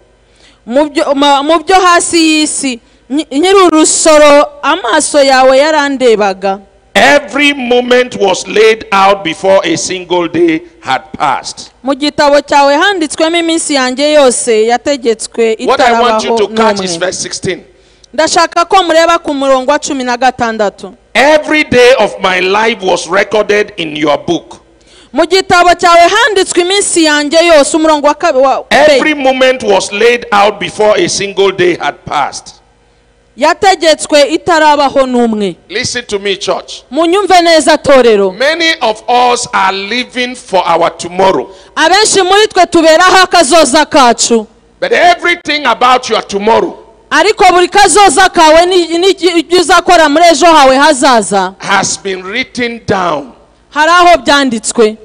Mu byo hasi y'isi nyir'urusoro amaso yawe yarandebaga. Every moment was laid out before a single day had passed. Mu gitabo cyawe handitswemo iminsi yanjye yose yategetswe itarabaho. What I want you to catch is verse 16. Ndashaka ko mureba ku murongo wa 16. Every day of my life was recorded in your book. Mu gitabo cyawe handitswe iminsi yanjye yose umurongo wa 2. Every moment was laid out before a single day had passed. Yategetswe itarabaho n'umwe. Listen to me, church. Munyumve neza torero. Many of us are living for our tomorrow. Abenshi muri twe tuberaho akazoza kacu. But everything about your tomorrow ariko buri kazoza kawe n'ibyo uzakora muri ejo hawe hazaza has been written down. Haraho byanditswe.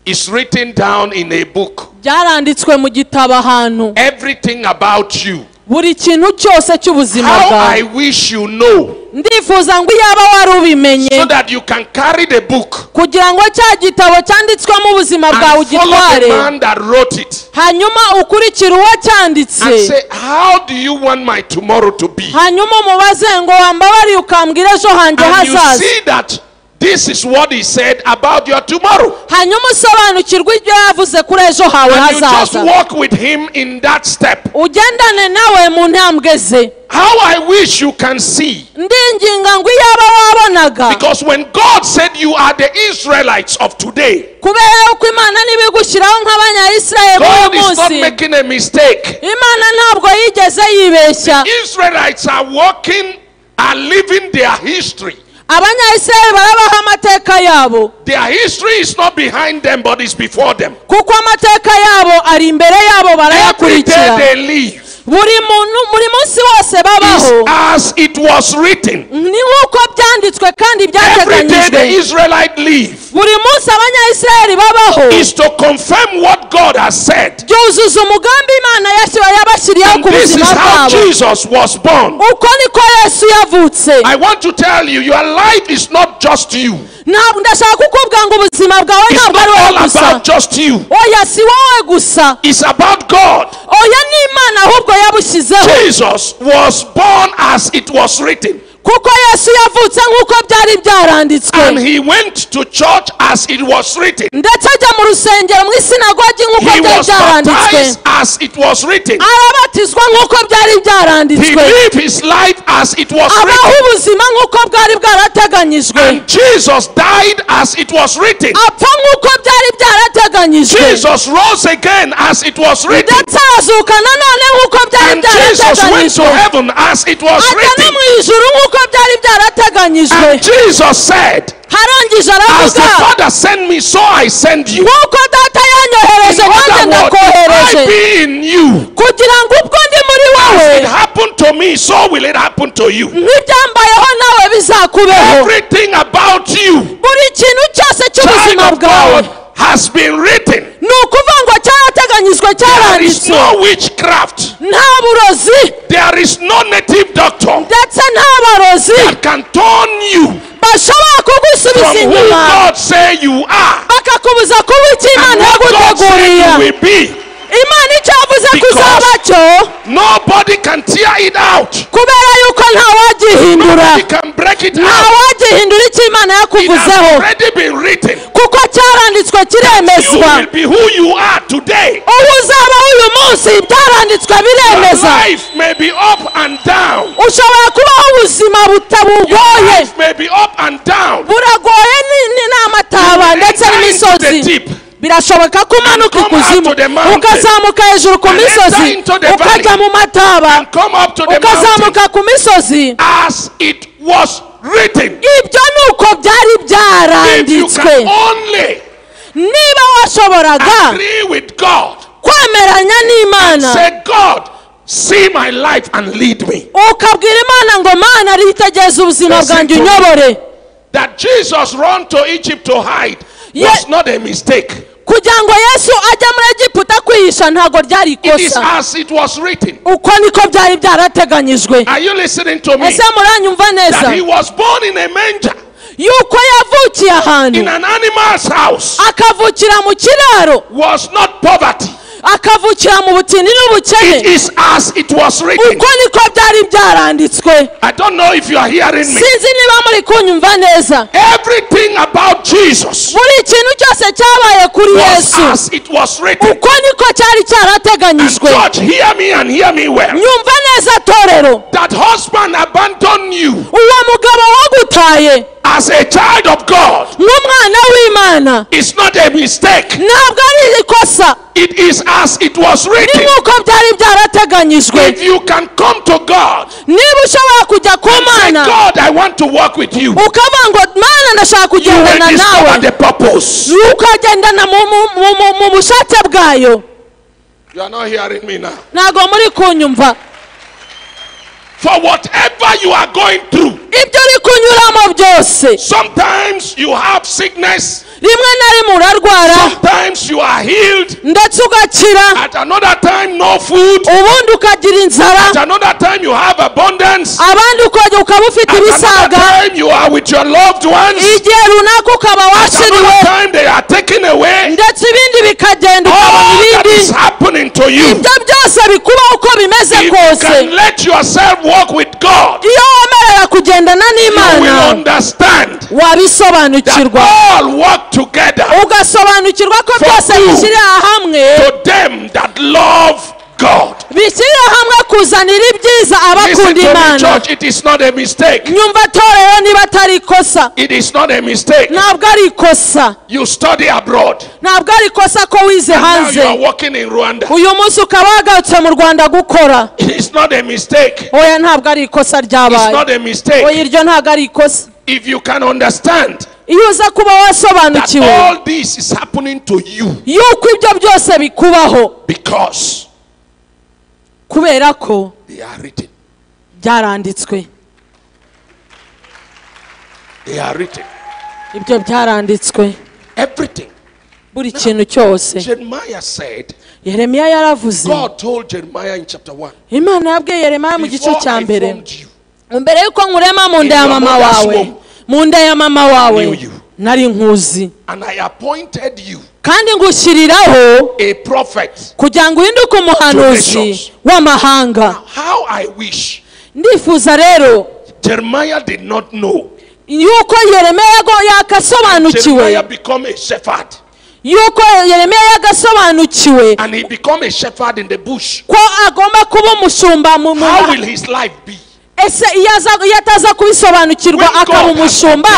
It's written down in a book. Byaranditswe mu gitabo ahantu. Everything about you. Buri kintu cyose cy'ubuzima bwawe. How I wish you know. Ndifuza ngo yaba wari ubimenye. So that you can carry the book. Kugira ngo cya gitabo cyanditswemo ubuzima bwawe ugitware. Man that wrote it. Hanyuma ukurikira uwo cyanditse. And say, how do you want my tomorrow to be? Hanyuma umubaze ngo wambabari ukambwira ejo hanjye hazaza. And you see that this is what he said about your tomorrow. Hanyuma usobanukirwa ibyo yavuze kuri ejo hawe hazaza. And you just walk with him in that step. Ugendane nawe mu ntambwe ze. How I wish you can see. Ndinginga ngo yaba wabonaga. Because when God said you are the Israelites of today. Kubera uko Imana nibigushyiraho nk'abanya-Israel b'uyu munsi. God is not making a mistake. Imana ntabwo yigeze yibeshya. The Israelites are walking and living their history. Abanya-Israel barabaho amateka yabo. Their history is not behind them but is before them. Kuko amateka yabo ari imbere yabo barayakurikira. Every day they live. Buri munsi wose babaho. As it was written. Ni uko byanditswe kandi byateganyijwe. Every day the Israelites live. Buri munsi abanya-Israel babaho. Is to confirm what God has said. Byuzuza umugambi Imana yabashyiriyeho ku buzima bwabo. And this is how Jesus was born. Uko niko Yesu yavutse. I want to tell you, your life is not just you. Ndashaka kukubwira ngo ubuzima bwawe It's ntabwo ari not wowe all gusa about just you. oya si wowe gusa It's about God. oya ni Imana ahubwo yabushyizeho Jesus was born as it was written. kuko Yesu yavutse nk'uko byari byaranditswe And he went to church as it was written. ndetse ajya mu rusengero mu isinagogi nk'uko He byari was byaranditswe baptized as it was written. arabatizwa nk'uko byari He byaranditswe lived his life as it was abaho written. ubuzima nk'uko bwari bwarateganyijwe And Jesus died as it was written. apfa nk'uko byari byarateganyijwe Jesus rose again as it was written. ndetse arazuka nanone nk'uko byari And Jesus went to byarateganyijwe heaven as it was ajya no written. mu ijuru nk'uko byari byarateganyijwe And Jesus said, harangije as the aravuga Father sent me, so I send you. nk'uko data yanyohereje In nanjye other words, if ndakohereje I be in you, kugira ngo ubwo ndi muri wowe as it happened to me, so will it happen to you. nk'ibyambayeho nawe bizakubeho Everything about you, buri kintu cyose child cy'ubuzima of bwawe God, has been written. ni ukuvuga ngo cyarateganyijwe There is cyaranditswe no witchcraft. nta burozi There is no native doctor ndetse nta barozi that can turn you bashobora kugusubiza from who inyuma God say you are bakakubuza kuba icyo and Imana what God say yaguteguriye you will be. Imana icyo yavuze Because kuzaba cyo Nobody can tear it out. kubera yuko ntawagihindura Nobody can break it out. ntawagihindura icyo Imana It has yakuvuzeho already been written. kuko cyaranditswe You kiremezwa will be who you are today. ubu uzabaho uyu munsi byaranditswe Your biremeza life may be up and down. ushobora kubaho ubuzima Your butabugoye life may be up and down. buragoye n'amataba ndetse Enter into the n'imisozi deep. birashoboka ko umanuka And come out ikuzimu to the mountain. ukazamuka hejuru ku And misozi enter into the ukajya valley. mu mataba And come up to the mountain ukazamuka ku misozi as it was written. ibyo ni uko byari If you byaranditswe can only niba washoboraga agree with God, kwemeranya n'Imana say, God, see my life and lead me. ukabwira Imana ngo Mana ritegereza ubuzima Listen bwanjye to me. unyobore That Jesus ran to Egypt to hide was not a mistake. kugira ngo Yesu ajya muri Egiputa kwihisha ntabwo ryari It is ikosa as it was written. uko niko byari byarateganyijwe Are you listening to me? ese muranyumva neza That he was born in a manger, yuko yavukiye ahantu in an animal's house, akavukira mu kiraro was not poverty. akavukira mu butindi It n'ubukene is as it was written. uko niko byari byaranditswe I don't know if you are hearing me. sinzi niba muri kunyumva neza Everything about Jesus buri kintu cyose cyabaye kuri was Yesu as it was written. uko niko cyari And cyarateganyijwe church, hear me and hear me well. nyumva neza torero That husband abandoned you uwo mugabo wagutaye as a child of God nk'umwana w'Imana is not a mistake. ntabwo ari ikosa It is as it was ni written. nk'uko byari byarateganyijwe If you can come to God niba ushobora kujya ku and say, Mana God, I want to work with you, ukavuga ngo Mana ndashaka you will kugendana discover nawe the purpose. ukagendana mu bushake bwayo You are not hearing me now. ntabwo muri kunyumva For whatever you are going through, ibyo uri kunyuramo byose sometimes you have sickness, rimwe na rimwe urarwara sometimes you are healed, ndetse ugakira at another time no food, ubundi ukagira inzara at another time you have abundance, abandi ukaba ufite at another ibisaga time you are with your loved ones, igihe runaka ukaba at washiriwe another time they are taken away. ndetse ibindi bikagenda ukabona All that ibindi is happening to you. ibyo byose bikubaho uko bimeze If you kose can let yourself walk with God, iyo wemerera kugendana you will n'Imana understand that wabisobanukirwa all work together ugasobanukirwa ko For byose who? bishyirira hamwe to them that love God. bishyirira hamwe kuzanira ibyiza Listen abakunda to me, Imana church. It is not a mistake. nyumva torero niba atari ikosa It is not a mistake. ntabwo ari ikosa You study abroad. ntabwo ari ikosa ko wize And now you are hanze working in Rwanda. uyu munsi ukaba wagarutse mu Rwanda gukora It is not a mistake. oya ntabwo ari ikosa It's ryabaye not a mistake. oya iryo ntabwo ari ikosa If you can understand iyo uza kuba that wasobanukiwe all this is happening to you yuko ibyo byose bikubaho because kubera ko they are written. byaranditswe They are written. ibyo byaranditswe Everything. buri kintu cyose Jeremiah said, Yeremiya yaravuze God told Jeremiah in chapter 1, Imana yabwiye Yeremiya mu gice before cya I mbere formed you, mbere yuko nkurema mu nda ya In your mama mother's wawe womb, mu nda ya mama wawe knew you. nari nkuzi and I appointed you kandi ngushyiriraho a prophet kugira ngo uhinduke umuhanuzi w'amahanga. How I wish Ndifuza rero Jeremiah did not know yuko Yeremiya yakasobanukiwe, Jeremiah become a shepherd yuko Yeremiya yagasobanukiwe and he become a shepherd in the bush. ko agomba kuba umushumba mu How will his life be? ese iyo ataza kubisobanukirwa akaba umushumba,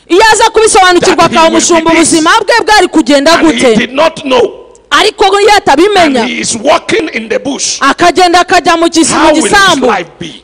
iyo aza kubisobanukirwa akaba umushumba, ubuzima bwe bwari kugenda gute? He did not know. Ariko iyo atabimenya He is walking in the bush. akagenda akajya mu gisambu,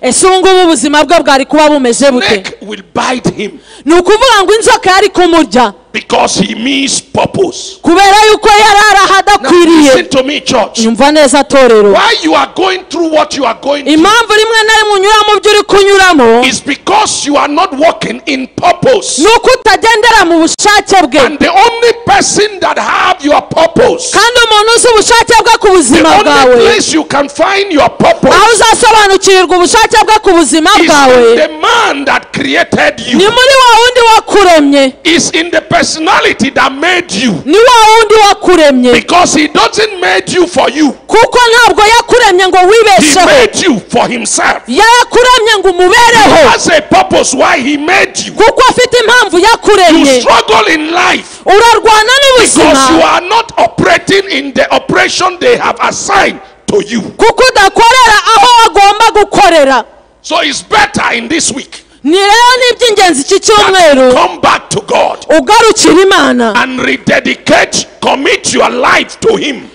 ese ubu ngubu ubuzima bwe bwari kuba bumeze bute? Snake will bite him ni ukuvuga ngo inzoka yari kumurya because he means purpose. kubera yuko yari arahadakwiriye. Listen to me, church. Nyumva neza torero, Why you are going through what you are going through impamvu rimwe na rimwe unyura mu byo uri kunyuramo is because you are not walking in purpose. ni uko utagendera mu bushake bwe, And the only person that have your purpose, kandi umuntu uzi ubushake bwe ku the buzima only bwawe, place you can find your purpose aho uzasobanukirirwa ubushake bwe ku buzima is bwawe in the man that created ni you. muri wa wundi wakuremye, Is in the personality that made you. ni wa wundi wakuremye, Because he doesn't made you for you. kuko ntabwo yakuremye ngo He wibesheho, made you for himself. yakuremye ngo He umubereho, has a purpose why he made you. kuko afite impamvu You yakuremye. struggle in life Urarwana because you n'ubuzima are not operating in the operation they have assigned to you. kuko udakorera aho wagomba gukorera. So it's better in this week Ni rero ni iby'ingenzi iki that cyumweru you come back to God ugarukira Imana, and rededicate, commit your life to him.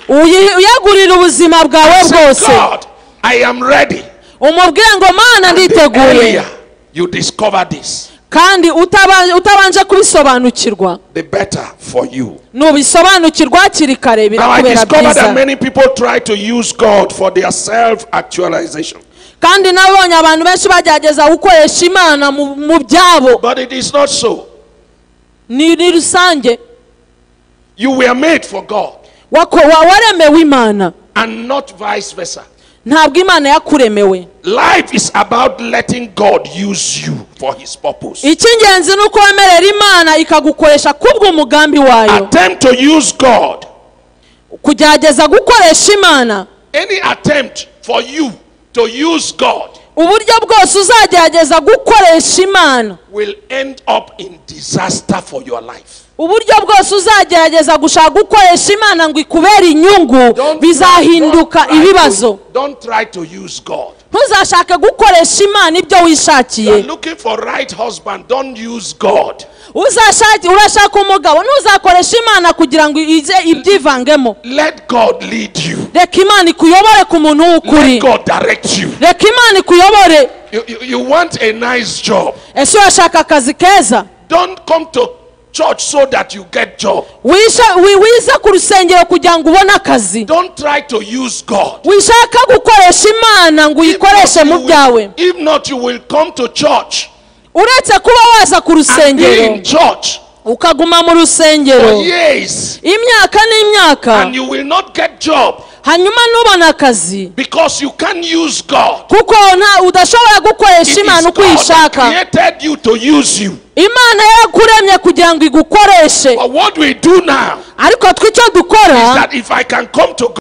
uyagurira ubuzima bwawe Say, bwose, God, I am ready. umubwire ngo Mana nditeguye, Earlier you discover this, kandi utabanje kubisobanukirwa, the better for you. nubisobanukirwa hakiri kare Now I birakubera discovered that byiza. many people try to use God for their self-actualization. Kandi nabonye abantu benshi bagerageza gukoresha Imana mu byabo, But it is not so. ni rusange. You were made for God Waremewe Imana, and not vice versa. ntabwo Imana yakuremewe. Life is about letting God use you for his purpose. Icy'ingenzi ni uko wemerera Imana ikagukoresha kubwo umugambi wayo. Attempt to use God, Kugerageza gukoresha Imana, any attempt for you to use God uburyo bwose uzagerageza gukoresha Imana, will end up in disaster for your life. uburyo bwose uzagerageza gushaka gukoresha Imana ngo ikubere inyungu, bizahinduka ibibazo. Don't try to use God. Ntuzashake gukoresha Imana ibyo You are wishakiye. looking for right husband, don't use God. Urashaka umugabo, ntuzakoresha Imana kugira ngo ize ibyivangemo. Let God lead you. Reka Imana ikuyobore ku muntu w'ukuri, Let God direct you. reka Imana ikuyobore. You want a nice job. Ese urashaka akazi keza, Don't come to church so that you get job. wiza ku rusengero kugira ngo ubone akazi. Don't try to use God. Wishaka gukoresha Imana ngo uyikoreshe mu byawe. If not, you will come to church Uretse kuba waza ku and be rusengero in church ukaguma mu rusengero for years imyaka n'imyaka, and you will not get job hanyuma ntubone akazi, because you can't use God. kuko udashobora gukoresha It Imana is uko God that uyishaka. created you to use you. Imana yarakuremye kugira ngo igukoreshe, But what we do now ariko twe icyo is dukora, that if I can come to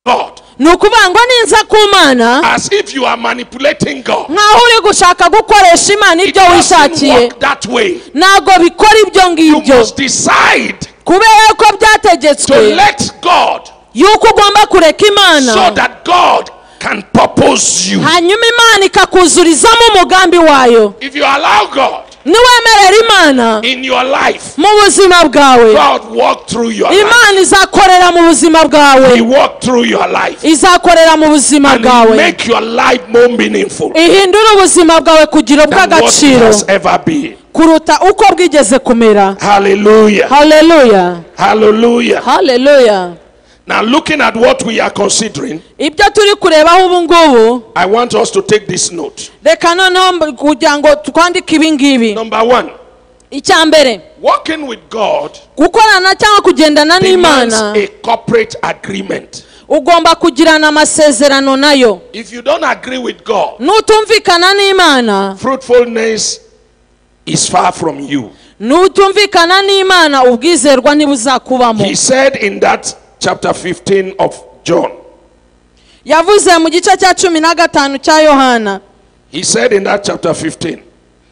God ni ukuvuga ngo ninza ku Mana as if you are manipulating God, nk'aho uri gushaka gukoresha Imana it ibyo doesn't wishakiye, work that way. ntabwo bikora ibyo You ngibyo, must decide kubera ko to byategetswe let God yuko ugomba kureka Imana, so that God can purpose you. hanyuma Imana ikakuzurizamo umugambi wayo. If you allow God Niwemerera Imana in your life, mu buzima bwawe, God walk through your life. Imana izakorera mu buzima bwawe, He walk through your life izakorera mu buzima and He bwawe, make your life more meaningful ihindura ubuzima bwawe kugira than what it ubw'agaciro has ever been. kuruta uko bwigeze kumera. Hallelujah. Haleluya, Hallelujah. haleluya. Now looking at what we are considering, Ibyo turi kurebaho ubu ngubu, I want us to take this note. reka noneho kugira ngo twandike ibi ngibi. Number one, Icya mbere, walking with God gukorana cyangwa kugendana demands n'Imana a corporate agreement. ugomba kugirana amasezerano nayo. If you don't agree with God, nutumvikana n'Imana, fruitfulness is far from you. nutumvikana n'Imana, ubwizerwa ntibuzakubamo. He said in that chapter 15 of John. Yavuze mu gice cya 15 cya Yohana. He said in that chapter 15.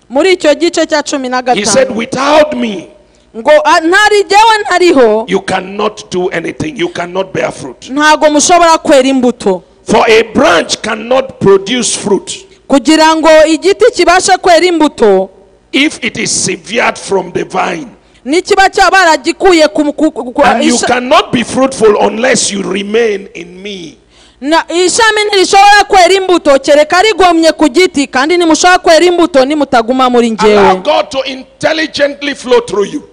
Muri icyo gice cya 15. He said, without me, ngo ntari jyewe ntariho, you cannot do anything. You cannot bear fruit. ntago mushobora kwera imbuto. For a branch cannot produce fruit kugira ngo igiti kibashe kwera imbuto, if it is severed from the vine. nikiba cyabaragikuye And you cannot be fruitful unless you remain in me. na ishami ntirishobora kwera imbuto kereka rigomye ku giti, kandi nimushobora kwera imbuto nimutaguma muri njyewe. Allow God to intelligently flow through you.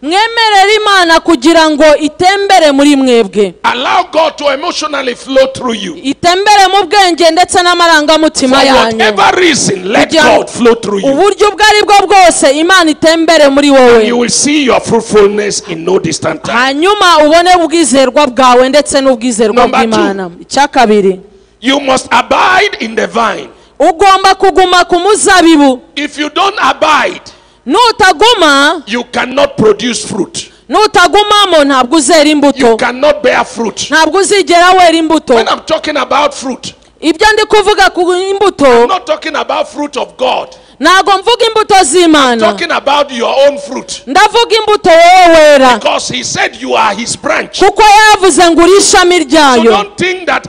mwemerera Imana kugira ngo itembere muri mwebwe. Allow God to emotionally flow through you. itembere mu bwenge ndetse n'amarangamutima For yanyu. whatever reason, let God flow through you. uburyo ubwo ari bwo bwose Imana itembere muri wowe. You will see your fruitfulness in no distant time. hanyuma ubone ubwizerwa bwawe ndetse n'ubwizerwa bw'Imana. icya kabiri, You must abide in the vine. ugomba kuguma ku muzabibu. If you don't abide, nutaguma, you cannot produce fruit. nutagumamo ntabwo uzera You imbuto, cannot bear fruit. ntabwo uzigera wera imbuto. When I'm talking about fruit, ibyo ndi kuvuga ku imbuto, I'm not talking about fruit of God. ntabwo mvuga imbuto z'Imana, Talking about your own fruit. ndavuga imbuto wowe wera, Because he said you are his branch. kuko yavuze ngo uri ishami So ryayo. don't think that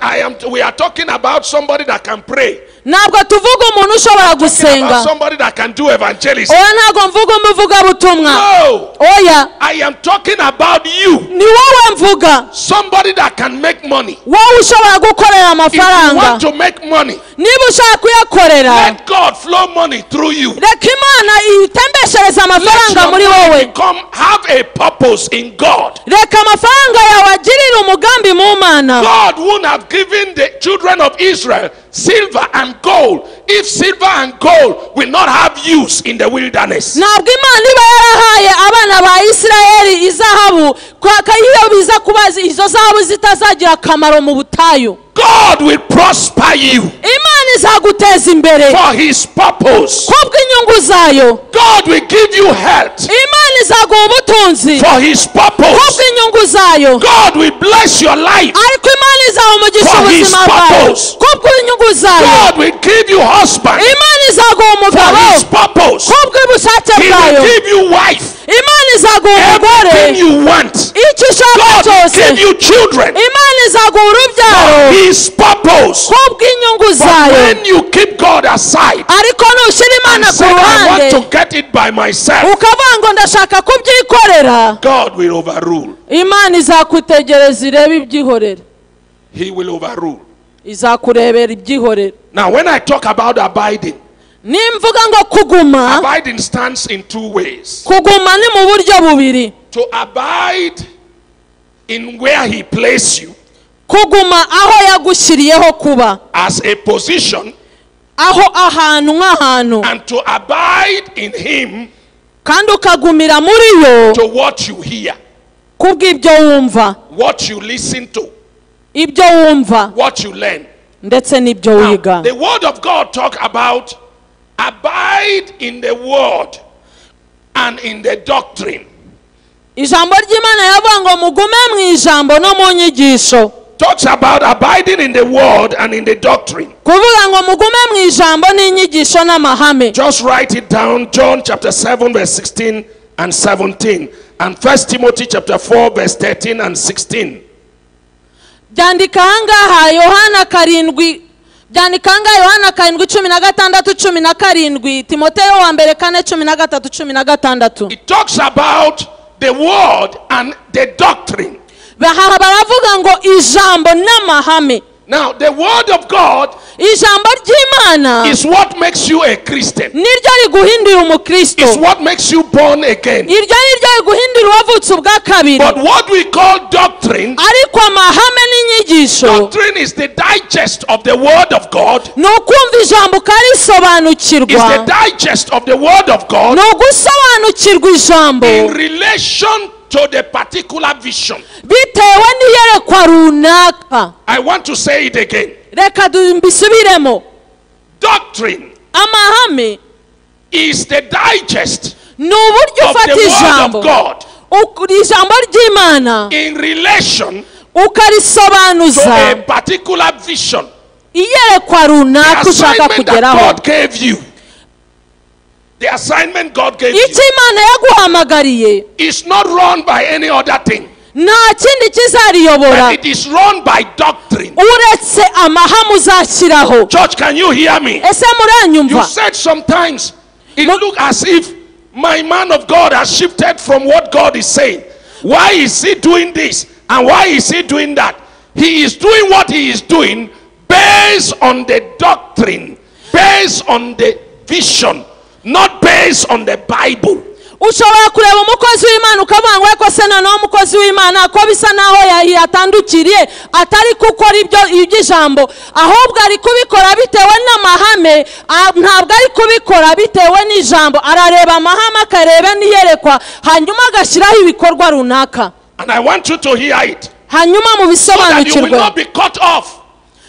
we are talking about somebody that can pray. ntabwo tuvuga umuntu ushobora Talking gusenga, about somebody that can do evangelism. oya ntabwo mvuga umuvugabutumwa, No, oya I am talking about you. ni wowe mvuga, Somebody that can make money. wowe ushobora gukorera If you amafaranga. want to make money, niba ushaka kuyakorera, let God flow money through you. reka Imana itembeshereze Let amafaranga your muri money wowe. have a purpose in God. reka amafaranga yawe agirire umugambi mu Mana. God wouldn't have given the children of Israel silver and gold if silver and gold will not have use in the wilderness. ntabwo Imana iba yarahaye abana ba Isirayeli izahabu, iyo biza kubaza izo zahabu zitazagira akamaro mu butayu. God will prosper you Imana izaguteza imbere for his purpose. kubw'inyungu zayo. God will give you health Imana izaguha ubutunzi for his purpose. kubw'inyungu zayo. God will bless your life. ariko Imana izaha umugisha For his ubuzima bwawe purpose. kubw'inyungu zayo. God will give you husband Imana izaguha for umugabo his purpose. kubw'ubushake He will bwayo. give you wife. Imana izaguha umugore Everything you want. icyo ushaka God will cyose. give you children Imana izaguha for urubyaro his purpose. kubw'inyungu But zayo. when you keep God aside ariko nushyira and Imana ku say, I want ruhande to get it by myself, ukavuga ngo ndashaka kubyikorera, God will overrule. Imana izakwitegereza irebe ibyihorera, He will overrule. izakurebera ibyihorera. Now, when I talk about abiding, nimvuga ngo kuguma, abiding stands in two ways. kuguma ni mu buryo bubiri. To abide in where he placed you kuguma aho yagushyiriyeho kuba, as a position, aho ahantu nk'ahantu, and to abide in him kandi ukagumira muri yo to what you hear, kubw'ibyo wumva, what you listen to, ibyo wumva what you learn. ndetse n'ibyo Now, wiga. the word of God talk about abide in the word and in the doctrine. ijambo ry'Imana yavuga ngo mugume mu ijambo no mu nyigisho. Talks about abiding in the word and in the doctrine. kuvuga ngo mugume mu ijambo n'inyigisho n'amahame. Just write it down. John chapter 7 verse 16 and 17, and 1 Timothy chapter 4 verse 13 and 16. byandika ahangaha Yohana 7, byandika ahangaha Yohana 7:16, 17, Timoteyo wa mbere 4:13, 16. It talks about the word and the doctrine. baravuga ngo ijambo n'amahame. Now, the word of God ijambo ry'Imana is what makes you a Christian. niryo riguhindura umukristo. It's what makes you born again. iryo niryo riguhindura uwavutse ubwa kabiri. But what we call doctrine, ariko amahame n'inyigisho, doctrine is the digest of the word of God. ni ukumva ijambo Is ukarisobanukirwa, the digest of the word of God ni ugusobanukirwa ijambo in relation to the particular vision. bitewe n'iyerekwa runaka. I want to say it again. Reka mbisubiremo. Doctrine Amahame is the digest ni uburyo of ufata the word ijambo of God ijambo ry'Imana in relation to ukarisobanuza a particular vision. iyerekwa The runaka ushaka assignment that kugeraho. God gave you. The assignment God gave you icyo Imana yaguhamagariye is not run by any other thing. nta kindi kizariyobora But it is run by doctrine. uretse amahame uzashyiraho. Church, can you hear me? ese You muranyumva? said sometimes it looks as if my man of God has shifted from what God is saying. Why is he doing this? And why is he doing that? He is doing what he is doing based on the doctrine, based on the vision, not based on the Bible. ushobora kureba umukozi w'Imana ukavuga ngo eko se noneho umukozi w'Imana ko bisa naho yatandukiriye atari gukora iby'ijambo, ahubwo ari kubikora bitewe n'amahame, ntabwo ari kubikora bitewe n'ijambo. Arareba amahame akareba n'iyerekwa hanyuma agashyiraho ibikorwa runaka. And I want you to hear it hanyuma mu so that you will bisobanukirwe. not be cut off.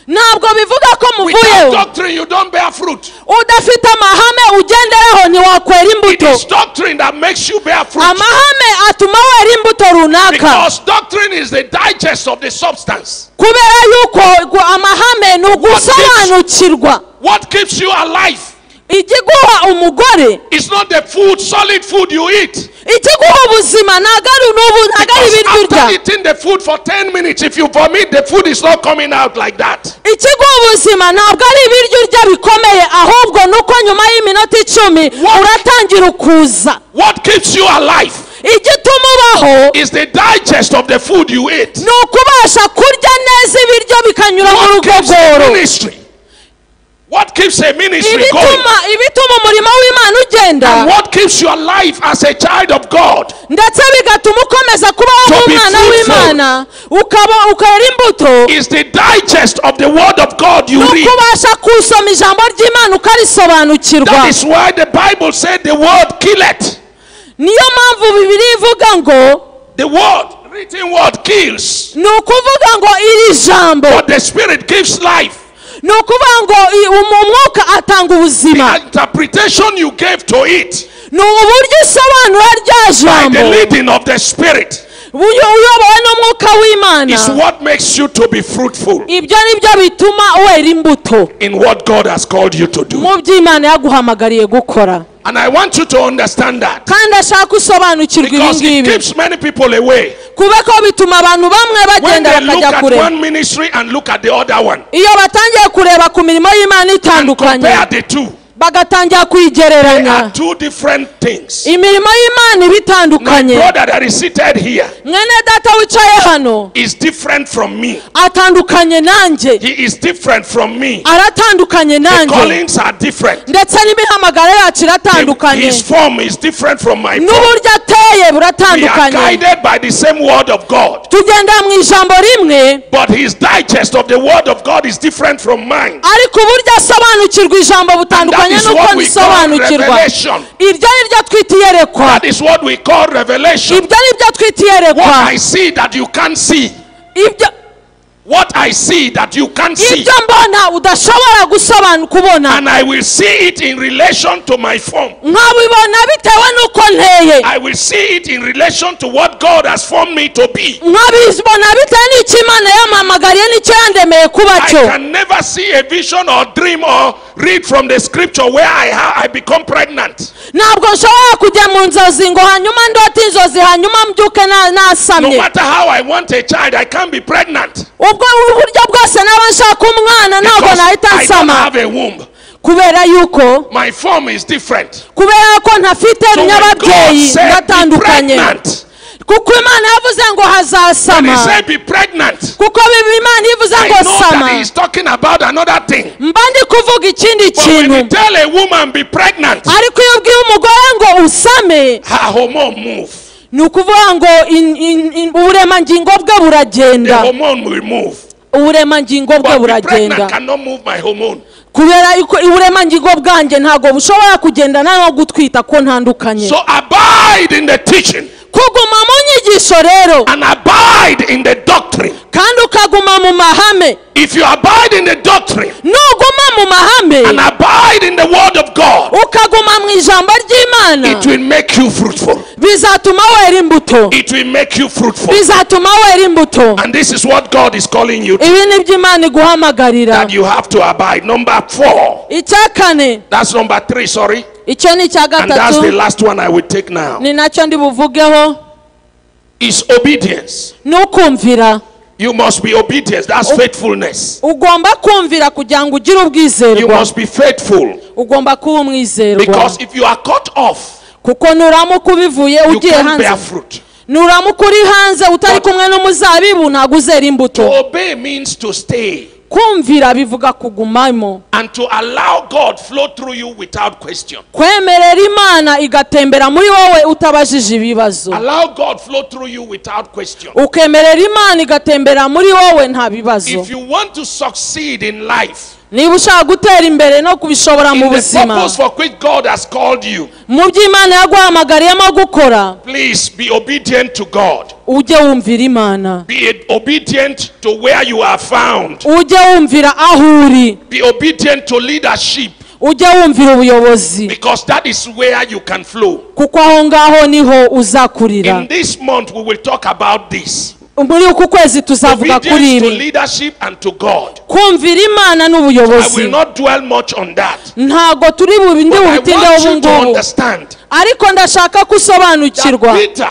Ntabwo bivuga ko Without muvuyeho doctrine, you don't bear fruit. udafite amahame ugenderaho ntiwakwera It imbuto. is doctrine that makes you bear fruit. amahame atuma wera imbuto runaka. Because doctrine is the digest of the substance. kubera yuko amahame ni ugusobanukirwa. What keeps you alive ikiguha umugore is not the food, solid food you eat. ikiguha ubuzima ntabwo ari Because ibiryo after urya. eating the food for 10 minutes, if you vomit, the food is not coming out like that. ikiguha ubuzima ntabwo ari ibiryo urya bikomeye, ahubwo nuko nyuma y'iminota 10 uratangira ukuza. What keeps you alive igituma ubaho is the digest of the food you eat. ni ukubasha kurya neza ibiryo bikanyura mu What keeps a rugogoro. ministry? What keeps a ministry going? ibituma umurimo w'Imana ugenda, And what keeps you alive as a child of God? ndetse bigatuma ukomeza kubaho To be nk'umwana fruitful. w'Imana ukera imbuto. Is the digest of the word of God you read. nukubasha kusoma ijambo ry'Imana ukarisobanukirwa. That is why the Bible said the word killeth. niyo mpamvu Bibiliya ivuga ngo The word, written word, kills. ni ukuvuga ngo iri jambo, But the spirit gives life. ni ukuvuga ngo umwuka atanga ubuzima. The interpretation you gave to it ni uburyo usobanura rya by jambo the leading of the spirit uyobowe n'umwuka w'Imana. is what makes you to be fruitful ibyo ni byo bituma wera imbuto in what God has called you to do. mu by'Imana yaguhamagariye gukora. And I want you to understand that. kandi ashaka usobanukirwa ibi Because it ngibi keeps many people away. kube ko bituma abantu bamwe When bagenda they look bakajya at kure. one ministry and look at the other one, iyo batangiye kureba ku mirimo y'Imana and itandukanye compare the two, bagatangira they are kuyigereranya, two different things. imirimo y'Imana My ibitandukanye. brother that is seated here mwene data wicaye hano is different from me. atandukanye nanjye, He is different from me. aratandukanye The nanjye, callings are different. ndetse n'imihamagaro yacu iratandukanye, His form is different from my form. n'uburyo ateye We are buratandukanye. guided by the same word of God. tugenda mu ijambo rimwe, But his digest of the word of God is different from mine. ariko uburyo asobanukirwa ijambo And that butandukanye is n'uko what we call risobanukirwa. revelation. iryo ni ryo twita iyerekwa. That is what we call revelation. ibyo ni byo twita What iyerekwa. I see that you can't see. ibyo What I see that you can't see. ibyo mbona udashobora kubona, And I will see it in relation to my form. nkabibona bitewe n'uko nteye, I will see it in relation to what God has formed me to be. nkabibona bitewe n'icyo Imana yampamagariye n'icyo yandemeye kuba I cyo. can never see a vision or dream or read from the scripture where I become pregnant. ntabwo nshobora kujya mu nzozi ngo hanyuma ndote inzozi hanyuma mbyuke No nasamye. matter how I want a child, I can't be pregnant. ubwo uburyo bwose naba nshaka umwana ntabwo Because nahita I don't nsama, have a womb. kubera yuko My form is different. kubera ko ntafite So when God nyababyeyi said be ndatandukanye. pregnant, kuko Imana yavuze ngo when he hazasama, said be pregnant, kuko Imana ivuze I ngo know sama, that he is talking about another thing. mba ndi kuvuga ikindi But when you kintu. tell a woman be pregnant, ariko iyo ubwiye umugore ngo usame, her hormone move. ni ukuvuga ngo uburemangingo bwe The buragenda, hormone will move. uburemangingo bwe But be buragenda, pregnant cannot move my hormone. kubera yuko uburemangingo bwanjye ntabwo bushobora kugendana no gutwita ko ntandukanye. So abide in the teaching. kuguma mu nyigisho rero and abide in the doctrine. kandi ukaguma mu mahame. If you abide in the doctrine Nuguma mu mahame and abide in the word of God, ukaguma mu ijambo ry'Imana, it will make you fruitful. bizatuma wera imbuto. It will make you fruitful. Bizatuma wera imbuto. And this is what God is calling you to, Ibi ni byo Imana iguhamagarira. that you have to abide. Number 4. Icya kane, That's number 3, sorry. icyo ni icya And that's the gatatu, last one I will take now. ni nacyo ndi buvugeho, Is obedience. ni ukumvira. You must be obedient. That's faithfulness. Ugomba kumvira kugira ngo ugire You ubwizerwa. must be faithful. Ugomba kuba umwizerwa. Because if you are cut off, Kuko nuramuka ubivuye you ugiye can't bear hanze, fruit. nuramuka uri hanze utari kumwe n'umuzabibu ntabwo uzera To imbuto. obey means to stay Kumvira bivuga kugumamo, and to allow God flow through you without question. kwemerera Imana igatembera muri wowe utabajije ibibazo. Allow God flow through you without question. Ukemerera Imana igatembera muri wowe nta bibazo. If you want to succeed in life, Niba ushaka gutera imbere no kubishobora mu in the buzima, purpose for which God has called you, mu byo Imana yaguhamagariyemo gukora, please be obedient to God. ujye wumvira Imana. Be obedient to where you are found. Ujye wumvira aho uri. Be obedient to leadership, Ujye wumvira ubuyobozi, because that is where you can flow. kuko aho ngaho niho uzakurira. In this month, we will talk about this. Muri uku kwezi tuzavuga kuri Obedience to ibi, leadership and to God. kumvira Imana I will n'ubuyobozi. not dwell much on that. Ntago turi bubindi But I bubitindeho want ubu you to ngubu, understand ariko ndashaka ko that usobanukirwa Peter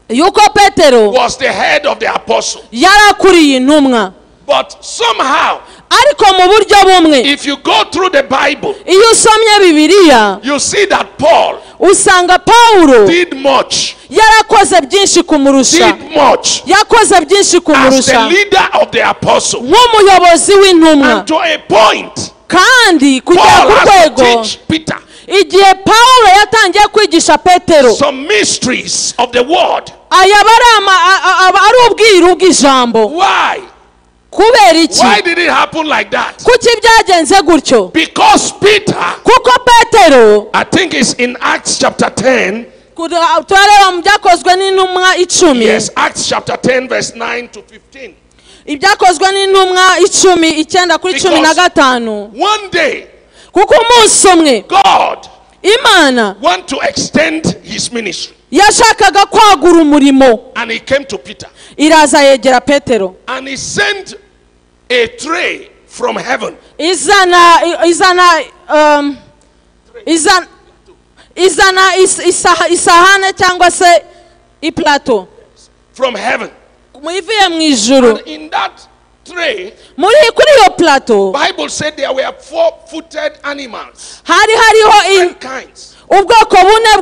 yuko Petero was the head of the apostle. yari akuriye intumwa, But somehow, ariko mu buryo bumwe if you go through the Bible, iyo usomye Bibiliya you see that Paul usanga Pawulo did much, yarakoze byinshi kumurusha, yakoze byinshi as the kumurusha leader of the apostle. nk'umuyobozi w'intumwa. And to a point, Kandi kugera Paul ku has to rwego teach Peter igihe Pawulo yatangiye kwigisha Petero, some mysteries of the word. aya ari ubwiru bw'ijambo. Why? Kubera iki? Why did it happen like that? Kuki byagenze gutyo? Because Peter, Kuko Petero, I think it's in Acts chapter 10. turareba mu byakozwe n'intumwa 10. Yes, Acts chapter 10 verse 9 to 15. Ibyakozwe n'intumwa 10 9 kuri 15. One day, Kuko umunsi umwe God Imana want to extend his ministry. yashakaga kwagura umurimo, And he came to Peter. iraza yegera Petero, And he sent a tray from heaven. izana isahane cyangwa se iplato From heaven. ivuye mu ijuru. And in that tray, Kuri iyo plato Bible said there were 4-footed animals. hari hariho Different kinds. ubwoko bune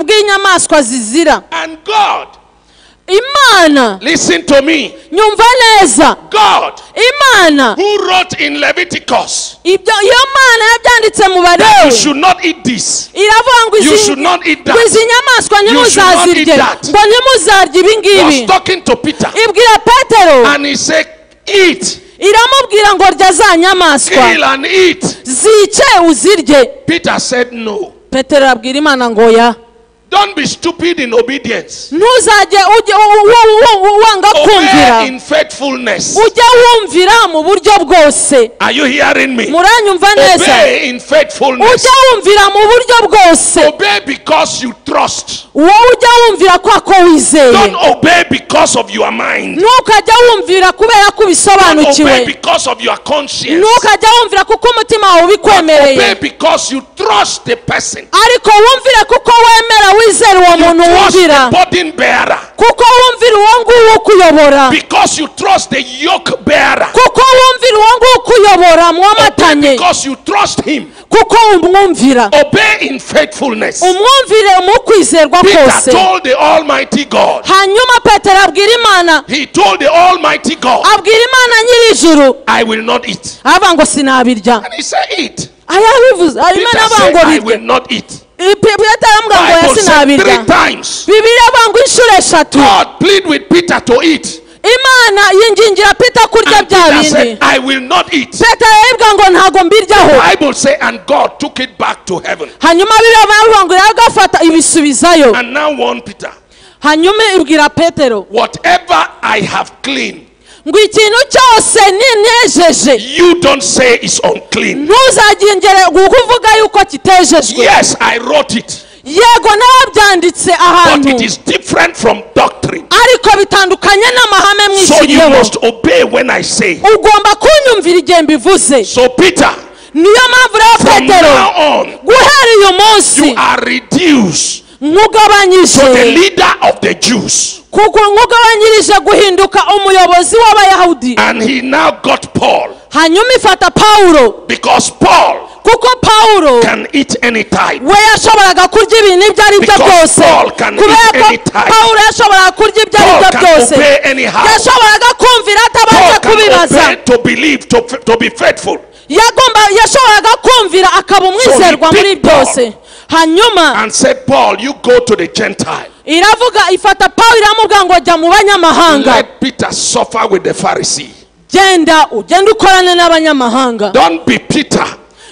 bw'inyamaswa zizira. And God, Imana, listen to me. nyumva neza, God, Imana who wrote in Leviticus iyo Mana yabyanditse mu that you Balewi, should not eat this, iravuga ngo you should not eat that. izi nyamaswa ntimuzazirye, eat that. ngo ntimuzarye ibi He was ngibi. talking to Peter. Ibwira Petero, And he said, eat, iramubwira ngo rya za nyamaswa kill and eat. zice uzirye. Peter said no. Petero abwira Imana ngo ya, Don't be stupid in obedience. ntuzajye wanga kumvira, Obey in faithfulness. ujye wumvira mu buryo bwose. Are you hearing me? Muranyumva neza? Obey in faithfulness. Ujye wumvira mu buryo bwose. Obey because you trust. Wowe ujye wumvira ko wizeye. Don't obey because of your mind. Ntukajya wumvira kubera ko Don't ubisobanukiwe. obey because of your conscience. Ntukajya wumvira kuko umutima wawe Obey ubikwemereye, because you trust the person. ariko wumvire kuko wemera wizera uwo You muntu trust the wumvira, burden bearer. kuko wumvira uwo nguwo ukuyobora, Because you trust the yoke bearer. kuko wumvira uwo nguwo ukuyobora Obey mwamatanye, because you trust him. kuko umwumvira. Obey in faithfulness. Umwumvire mu kwizerwa Peter kose. told the Almighty God. Hanyuma Petero abwira Imana, He told the Almighty God, abwira Imana nyir'ijuru, I will not eat. ava ngo sinabirya. And he said, eat. Ayabivuze, Peter Imana ava said, ngo I birye. will not eat. Petero amubwira ngo ya Bible said 3 sinabirya. times. Bibiliya avuga ngo inshuro 3 God plead with Peter to eat. Imana yingingira Petero kurya And bya Peter bindi. said, I will not eat. Petero yabibwira ngo ntago mbiryaho. Bible said, and God took it back to heaven. Hanyuma Bibiliya avuga ngo iragafata ibisubizayo. And now warn Peter. hanyuma ibwira Petero whatever I have cleaned, ngo ikintu cyose ninejeje you don't say it's unclean. ntuzagingere kuvuga yuko kitejejwe. Yes, I wrote it, yego nabyanditse but ahantu it is different from doctrine. ariko bitandukanye n'amahame So you mw'iki must obey when I say. ugomba kunyumvira igihe mbivuze. So Peter, niyo mpamvu rero from Petero now on, guhera uyu munsi you are reduced to the nkugabanyije leader of the Jews. kuko nkugabanyirije guhinduka umuyobozi w'abayahudi. And he now got Paul, hanyuma ifata Pawulo because Paul kuko Pawulo can eat anytime. we yashoboraga kurya ibintu ibyo ari byo Because byose Paul can kubera eat ko anytime. Pawulo yashoboraga kurya ibyo ari Paul byo can byose obey anyhow. yashoboraga kumvira Paul atabanje can kubibaza obey to believe, to be faithful. yashoboraga kumvira akaba umwizerwa So he muri picked Paul byose. hanyuma and said, Paul, you go to the Gentile. iravuga ifata Pawulo iramubwira ngo jya mu banyamahanga. Let Peter suffer with the Pharisee. ugenda ukorane n'abanyamahanga. Don't be Peter.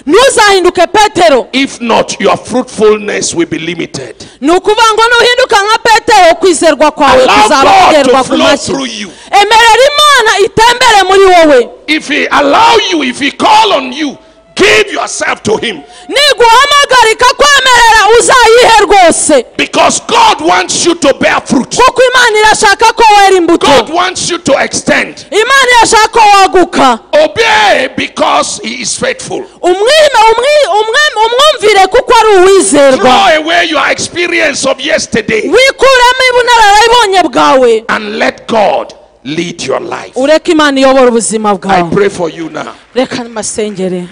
ntuzahinduke Petero. If not, your fruitfulness will be limited. ni ukuvuga ngo nuhinduka nka Petero kwizerwa kwawe Allow kuzaba God kugerwa to ku flow mashyi. through you. emerera Imana itembere muri wowe. If he allow you, if he call on you, give yourself to him. niguhamagarika kwemerera uzayihe rwose. Because God wants you to bear fruit. kuko Imana irashaka ko wera imbuto. God wants you to extend. Imana irashaka ko waguka. Obey because he is faithful. umwumvire kuko ari Throw uwizerwa. away your experience of yesterday wikuremo ubunararibonye bwawe and let God lead your life. ureke Imana iyobora ubuzima I bwawe. pray for you now. reka mbasengere.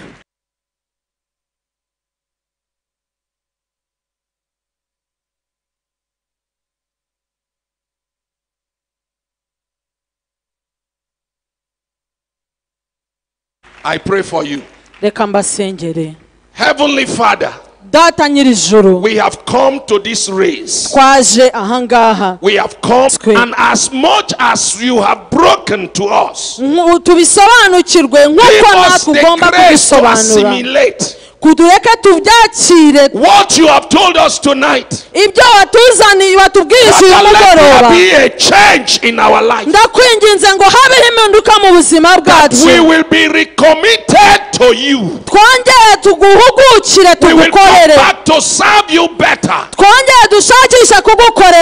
I pray for you. reka mbasengere. Heavenly Father, data nyir'ijuru we have come to this race. twaje ahangaha We have come, and as much as you have broken to us, tubisobanukirwe give nk'uko us natwe the ugomba grace to kubisobanura. assimilate kudureke tubyakire what you have told us tonight. ibyo watuzaniye watubwirije uyu Father, let mugoroba. there be a change in our life. ndakwinginze ngo habeho impinduka mu buzima We bwacu. will be recommitted to you. twongere tuguhugukire We will come tugukorere. back to serve you better. twongere dushakishe kugukorera